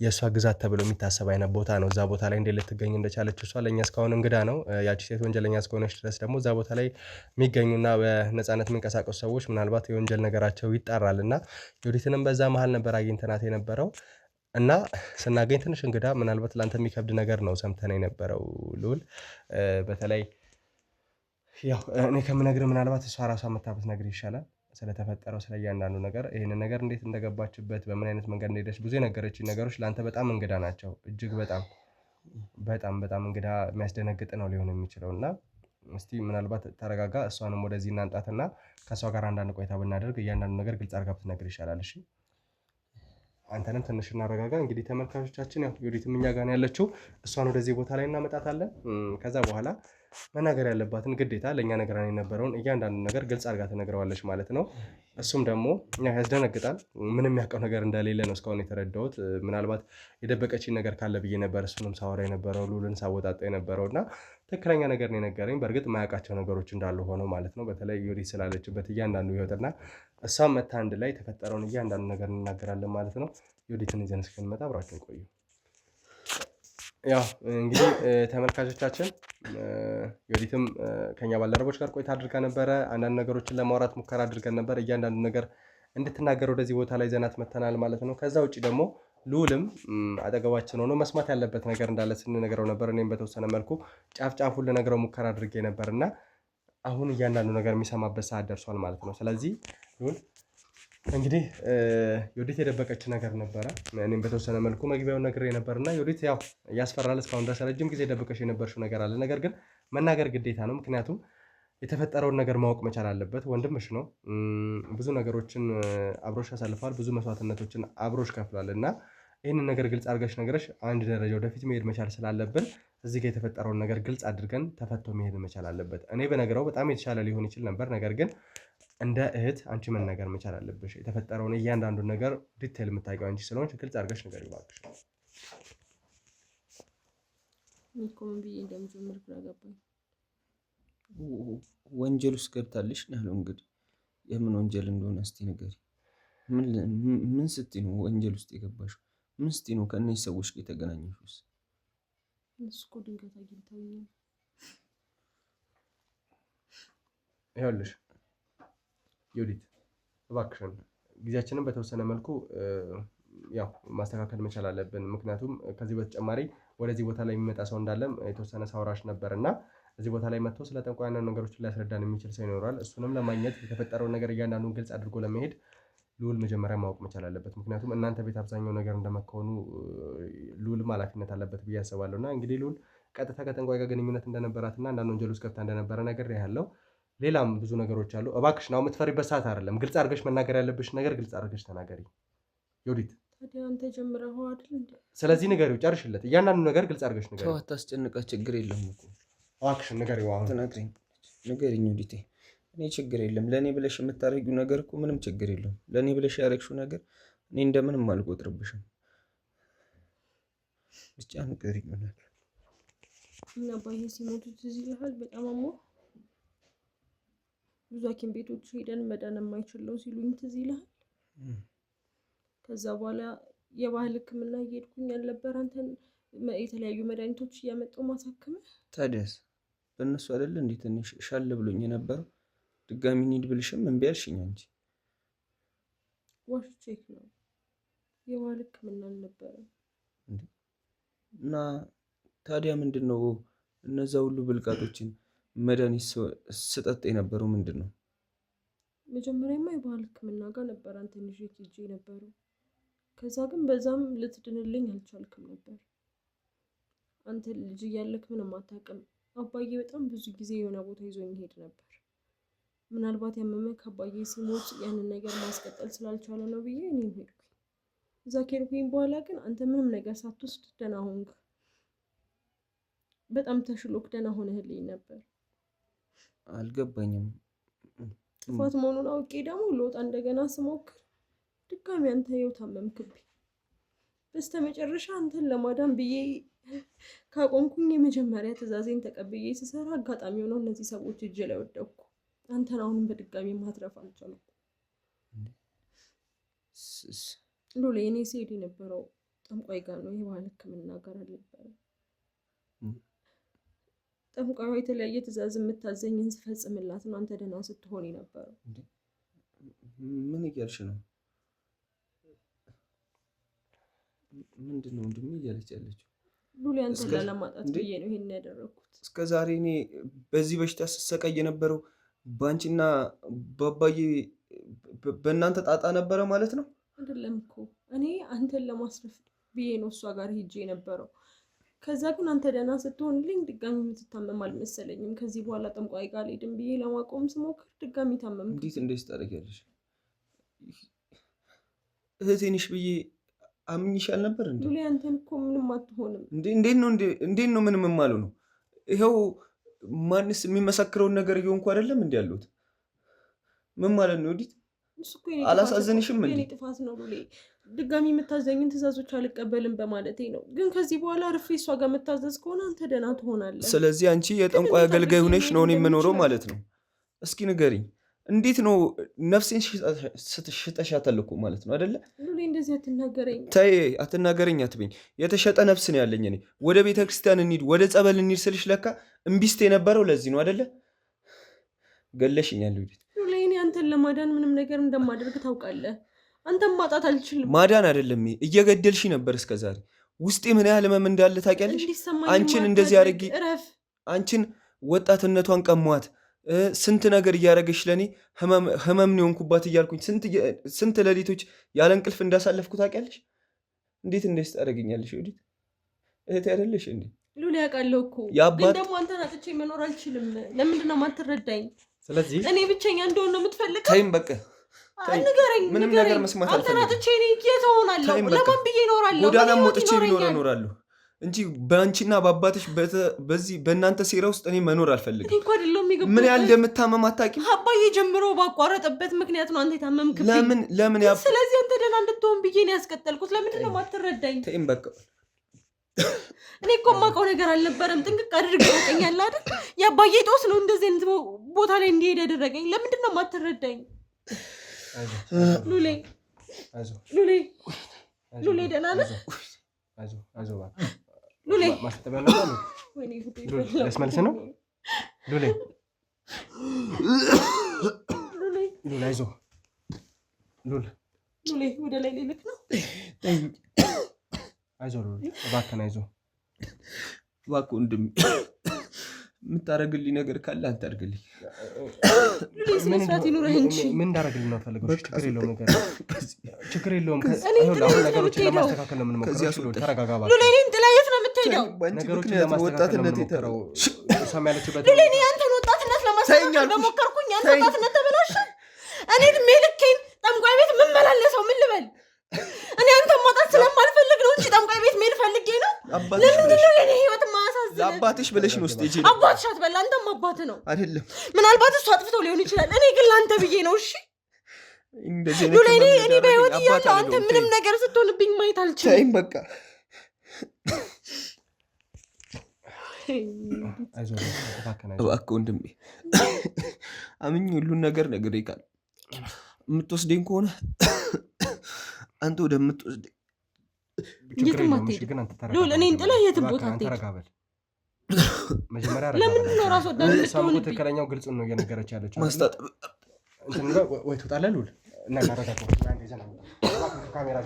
የእሷ ግዛት ተብሎ የሚታሰብ አይነት ቦታ ነው። እዛ ቦታ ላይ እንዴት ልትገኝ እንደቻለች እሷ ለእኛ እስካሁን እንግዳ ነው። ያቺ ሴት ወንጀለኛ እስከሆነች ድረስ ደግሞ እዛ ቦታ ላይ የሚገኙና በነፃነት የሚንቀሳቀሱ ሰዎች ምናልባት የወንጀል ነገራቸው ይጣራል እና ዮዲትንም በዛ መሀል ነበር አግኝተናት የነበረው እና ስናገኝ ትንሽ እንግዳ ምናልባት ላንተ የሚከብድ ነገር ነው ሰምተን የነበረው ልዑል። በተለይ ያው እኔ ከምነግርህ ምናልባት እሷ ራሷ መታ ብትነግርህ ይሻላል ስለተፈጠረው ስለ እያንዳንዱ ነገር። ይህንን ነገር እንዴት እንደገባችበት በምን አይነት መንገድ እንደሄደች ብዙ የነገረችኝ ነገሮች ለአንተ በጣም እንግዳ ናቸው። እጅግ በጣም በጣም በጣም እንግዳ የሚያስደነግጥ ነው ሊሆን የሚችለው እና እስቲ ምናልባት ተረጋጋ፣ እሷንም ወደዚህ እናንጣትና ከእሷ ጋር አንዳንድ ቆይታ ብናደርግ እያንዳንዱ ነገር ግልጽ አድርጋ ብትነግርህ ይሻላል። እሺ አንተንም ትንሽ እናረጋጋ። እንግዲህ ተመልካቾቻችን ያው ዮዲትም እኛ ጋር ነው ያለችው። እሷን ወደዚህ ቦታ ላይ እናመጣታለን። ከዛ በኋላ መናገር ያለባትን ግዴታ ለእኛ ነገራን የነበረውን እያንዳንዱ ነገር ግልጽ አድርጋ ትነግረዋለች ማለት ነው። እሱም ደግሞ ያስደነግጣል። ምንም ያውቀው ነገር እንደሌለ ነው እስካሁን የተረዳሁት። ምናልባት የደበቀችኝ ነገር ካለ ብዬ ነበር እሱንም ሳወራ የነበረው ልዑልን ሳወጣጣ የነበረው እና ትክክለኛ ነገር ነው የነገረኝ። በእርግጥ ማያውቃቸው ነገሮች እንዳሉ ሆነው ማለት ነው። በተለይ ዮዲት ስላለችበት እያንዳንዱ ህይወትና እሷም መታ አንድ ላይ የተፈጠረውን እያንዳንዱ ነገር እንናገራለን ማለት ነው። ዮዲትን ይዘን እስክንመጣ አብራችሁን ቆዩ። ያው እንግዲህ ተመልካቾቻችን ዮዲትም ከኛ ባልደረቦች ጋር ቆይታ አድርጋ ነበረ። አንዳንድ ነገሮችን ለማውራት ሙከራ አድርገን ነበር። እያንዳንዱ ነገር እንድትናገር ወደዚህ ቦታ ላይ ዘናት መተናል ማለት ነው። ከዛ ውጭ ደግሞ ልዑልም አጠገባችን ሆኖ መስማት ያለበት ነገር እንዳለ ስንነግረው ነበር። እኔም በተወሰነ መልኩ ጫፍ ጫፉን ልነግረው ሙከራ አድርጌ ነበር እና አሁን እያንዳንዱ ነገር የሚሰማበት ሰዓት ደርሷል ማለት ነው። ስለዚህ ልዑል እንግዲህ ዮዲት የደበቀች ነገር ነበረ። እኔም በተወሰነ መልኩ መግቢያውን ነግሬ ነበርና ዮዲት ያው ያስፈራል። እስካሁን ድረስ ረጅም ጊዜ ደብቀሽ የነበርሽው ነገር አለ። ነገር ግን መናገር ግዴታ ነው። ምክንያቱም የተፈጠረውን ነገር ማወቅ መቻል አለበት። ወንድምሽ ነው። ብዙ ነገሮችን አብሮሽ ያሳልፋል። ብዙ መስዋዕትነቶችን አብሮሽ ከፍሏል እና ይህንን ነገር ግልጽ አድርገሽ ነገረሽ አንድ ደረጃ ወደፊት መሄድ መቻል ስላለብን እዚህ ጋር የተፈጠረውን ነገር ግልጽ አድርገን ተፈቶ መሄድ መቻል አለበት። እኔ በነገረው በጣም የተሻለ ሊሆን ይችል ነበር። ነገር ግን እንደ እህት አንቺ መናገር መቻል አለብሽ። የተፈጠረውን እያንዳንዱን ነገር ዲቴል የምታውቂው አንቺ ስለሆንሽ ግልጽ አድርገሽ ነገር ይባክሽ። ወንጀል ውስጥ ገብታለሽ ነው ያለው። እንግዲህ የምን ወንጀል እንደሆነ እስቲ ንገሪ። ምን ስትይ ነው ወንጀል ውስጥ የገባሽው? ምን ስትይ ነው ከእነዚህ ሰዎች ጋር የተገናኘሽው? እኮ ድንገት አግኝተውኝ ነው። ይኸውልሽ ዮዲት እባክሽን ጊዜያችንን በተወሰነ መልኩ ያው ማስተካከል መቻል አለብን። ምክንያቱም ከዚህ በተጨማሪ ወደዚህ ቦታ ላይ የሚመጣ ሰው እንዳለም የተወሰነ ሳውራሽ ነበር እና እዚህ ቦታ ላይ መጥቶ ስለ ጠንቋይ ያንን ነገሮችን ሊያስረዳን የሚችል ሰው ይኖራል። እሱንም ለማግኘት የተፈጠረውን ነገር እያንዳንዱን ግልጽ አድርጎ ለመሄድ ልዑል መጀመሪያ ማወቅ መቻል አለበት። ምክንያቱም እናንተ ቤት አብዛኛው ነገር እንደመከሆኑ ልዑልም ኃላፊነት አለበት ብዬ አስባለሁ። እና እንግዲህ ልዑል ቀጥታ ከጠንቋይ ጋር ግንኙነት እንደነበራትና አንዳንድ ወንጀል ውስጥ ገብታ እንደነበረ ነገር ያለው ሌላም ብዙ ነገሮች አሉ። እባክሽን አሁን የምትፈሪበት ሰዓት አይደለም። ግልጽ አድርገሽ መናገር ያለብሽ ነገር ግልጽ አድርገሽ ተናገሪ ዮዲት። ታዲያ አንተ ጀምረኸው አይደል እንዴ? ስለዚህ ንገሪው፣ ጨርሽለት። እያንዳንዱ ነገር ግልጽ አድርገሽ ንገሪው። ተው አታስጨንቃት፣ ችግር የለም እኮ እባክሽን ንገሪው። አሁን ትነግሪኝ ንገሪኝ ዮዲቴ። እኔ ችግር የለም ለእኔ ብለሽ የምታደርጊው ነገር እኮ ምንም ችግር የለም። ለእኔ ብለሽ ያደረግሽው ነገር እኔ እንደምንም አልቆጥርብሽም። ብቻ ንገሪኝ ይሆናል። እና አባዬ ሲሞቱ ትዝ ይልሃል? በጣም አሞ ብዙ ሐኪም ቤቶች ሄደን መዳን የማይችለው ሲሉኝ ትዝ ይልሃል? ከዛ በኋላ የባህል ሕክምና እየሄድኩኝ ያልነበር አንተን የተለያዩ መድኃኒቶች እያመጣሁ ማሳከመ። ታዲያስ በእነሱ አይደለ እንዴ ትንሽ ሻል ብሎኝ የነበረው? ድጋሚ እንሂድ ብልሽም እምቢ አልሽኝ አንቺ። ዋሽቼክ ነው፣ የባህል ሕክምና አልነበረም። እና ታዲያ ምንድን ነው እነዛ ሁሉ ብልቃጦችን መድኃኒት ስጠጥ የነበረው ምንድን ነው? መጀመሪያማ የባህል ሕክምና ጋር ነበር አንተን ይዤ ሄጄ ነበረው። ከዛ ግን በዛም ልትድንልኝ አልቻልክም ነበር። አንተ ልጅ እያለክ ምንም አታውቅም። አባዬ በጣም ብዙ ጊዜ የሆነ ቦታ ይዞኝ ሄድ ነበር። ምናልባት ያመመክ አባዬ ሲሞት ያንን ነገር ማስቀጠል ስላልቻለ ነው ብዬ እኔም ሄድኩኝ። እዛ ከሄድኩኝ በኋላ ግን አንተ ምንም ነገር ሳትወስድ ደህና ሆንክ። በጣም ተሽሎክ ደህና ሆነህልኝ ነበር። አልገባኝም። ጥፋት መሆኑን አውቄ ደግሞ ልወጣ እንደገና ስሞክር ድጋሚ አንተ ይኸው ታመምክብኝ። በስተመጨረሻ አንተን ለማዳን ብዬ ካቆምኩኝ የመጀመሪያ ትዕዛዜን ተቀብዬ ስሰራ አጋጣሚ ሆነው እነዚህ ሰዎች እጅ ላይ ወደቅኩ። አንተን አሁንም በድጋሚ ማትረፍ አልቻልኩም። ሉሌ እኔ ስሄድ የነበረው ጠንቋይ ጋር ነው፣ የባህል ሕክምና ጋር አልነበረም። ጠንቋዩ የተለያየ ትዕዛዝ የምታዘኝን ስፈጽምላት ነው አንተ ደህና ስትሆን የነበረው። ምን እያልሽ ነው? ምንድን ነው ወንድሜ እያለች ያለችው? ሉሌ አንተን ላለማጣት ብዬ ነው ይሄን ያደረኩት። እስከ ዛሬ እኔ በዚህ በሽታ ስሰቃይ የነበረው በአንቺና በአባዬ በእናንተ ጣጣ ነበረ ማለት ነው? አይደለም እኮ እኔ አንተን ለማስረፍ ብዬ ነው እሷ ጋር ሄጄ የነበረው። ከዛ ግን አንተ ደህና ስትሆንልኝ ድጋሚ የምትታመም አልመሰለኝም። ከዚህ በኋላ ጠንቋይ ጋር አልሄድም ብዬ ለማቆም ስሞክር ድጋሚ ታመምክ። እንዴት እንደዚህ ታደርጊያለሽ? እህቴ ነሽ ብዬ አምኜሽ አልነበር እንዴ? ሉሌ አንተን እኮ ምንም አትሆንም። እንዴት ነው ምንም የማለው ነው? ይኸው ማንስ የሚመሰክረውን ነገር እየሆንኩ አይደለም እንዲ ያሉት። ምን ማለት ነው? ዲት አላሳዘንሽም እንዴ? የኔ ጥፋት ነው ሉሌ። ድጋሚ የምታዘኝን ትእዛዞች አልቀበልም በማለቴ ነው። ግን ከዚህ በኋላ ርፌ እሷ ጋር የምታዘዝ ከሆነ አንተ ደህና ትሆናለህ። ስለዚህ አንቺ የጠንቋይ አገልጋይ ሆነሽ ነው የምኖረው ማለት ነው? እስኪ ንገሪኝ፣ እንዴት ነው ነፍሴን ሽጠሻታል እኮ ማለት ነው አይደለ? ሉሌ እንደዚህ አትናገረኝ። ተይ አትናገረኝ አትበኝ። የተሸጠ ነፍስ ነው ያለኝ እኔ። ወደ ቤተ ክርስቲያን እንሂድ፣ ወደ ጸበል እንሂድ ስልሽ ለካ እምቢስት የነበረው ለዚህ ነው አይደለ? ገለሽኛል ሉሊት። ሉሌ እኔ አንተን ለማዳን ምንም ነገር እንደማደርግ ታውቃለህ። አንተም ማጣት አልችልም። ማዳን አይደለም እየገደልሽ ነበር እስከዛሬ። ውስጤ ምን ያህል ህመም እንዳለ ታውቂያለሽ? አንቺን እንደዚህ አድርጌ አንቺን ወጣትነቷን ቀሟት፣ ስንት ነገር እያደረገች ለኔ ህመም ነው የሆንኩባት እያልኩኝ ስንት ሌሊቶች ያለ እንቅልፍ እንዳሳለፍኩ ታውቂያለሽ? እንዴት እንደዚህ ታደርገኛለሽ? ወዲት እህቴ አይደለሽ እንዴ? ሉሊ ያውቃለሁ እኮ ግን ደግሞ አንተን አጥቼ መኖር አልችልም። ለምንድን ነው የማትረዳኝ? ስለዚህ እኔ ብቸኛ እንደሆነ ነው የምትፈልገው? ተይም በቃ ንገረኝ። ምንም ነገር መስማት አንተን አጥቼ እኔ የት እሆናለሁ? ለማን ብዬ እኖራለሁ? ጎዳናም ወጥቼ ቢኖር እኖራለሁ እንጂ በአንቺና በአባትሽ በዚህ በእናንተ ሴራ ውስጥ እኔ መኖር አልፈልግም። እኮ አይደለም የሚገባው ምን ያህል እንደምታመም አታውቂም። አባዬ ጀምሮ ባቋረጠበት ምክንያት ነው አንተ የታመምክብኝ። ለምን ስለዚህ አንተ ደህና እንድትሆን ብዬ ነው ያስቀጠልኩት። ለምንድን ነው የማትረዳኝ? ተይም በቃ እኔ እኮ የማውቀው ነገር አልነበረም። ጥንቅቅ አድርገህ ታውቀኛለህ አይደል? የአባዬ ጦስ ነው እንደዚህ አይነት ቦታ ላይ እንዲሄድ ያደረገኝ። ለምንድን ነው የማትረዳኝ? ሉሌ ሉሌ ሉሌ ደህና ነህ? ሉሌ ለስመልስ ነው ሉሌ ሉሌ አይዞህ ሉሌ ወደ ላይ ልልክ ነው። አይዞህ ሉሌ እባክህን አይዞህ እባክህ ወንድሜ የምታደርግልኝ ነገር ካለ አንተ አድርግልኝ። ምን እንዳደርግልኝ ነው ፈልገው? ችግር የለውም ነገር ችግር የለውም። አሁን ነገሮችን ለማስተካከል ነው የምንሞክረው። ተረጋጋ እባክህ። ሉሌ እኔን ጥላ የት ነው የምትሄደው? ነገሮችን ለማስተካከል ነው የምንሞክረው። እሷም ያለችበት ሉሌ እኔ አንተን ወጣትነት ለማስተካከል በሞከርኩኝ አንተ ወጣትነት ተበላሸ። እኔ እድሜ ልኬን ጠንቋይ ቤት የምመላለሰው ምን ልበል? እኔ አንተን ማጣት ስለማልፈልግ ነው እንጂ ጠንቋይ ቤት መሄድ ፈልጌ ነው። ለምንድን ነው የኔ ህይወት ማያሳዝን? ለአባትሽ ብለሽ ነው ስቴጅ አባትሽ አትበላ። አንተም አባት ነው አይደለም? ምናልባት እሱ አጥፍቶ ሊሆን ይችላል። እኔ ግን ለአንተ ብዬ ነው። እሺ ሉሌ እኔ በህይወት እያለሁ አንተ ምንም ነገር ስትሆንብኝ ማየት አልችልም። ተይኝ በቃ እባክህ ወንድሜ አምኜ ሁሉን ነገር ነግሬካለሁ። የምትወስደኝ ከሆነ አንተ ወደምትወስደኝ የትም አትሄድም። ሉል እኔን ጥለህ የትም ቦታ አትሄድም። ለምንድን ነው ራስ ወዳድ የምትሆንብኝ? ትክክለኛው ግልጽ ነው እየነገረች ያለችው። ማስታጠብ ወይ ትወጣለህ ሉል እና እናረጋጋ ካሜራ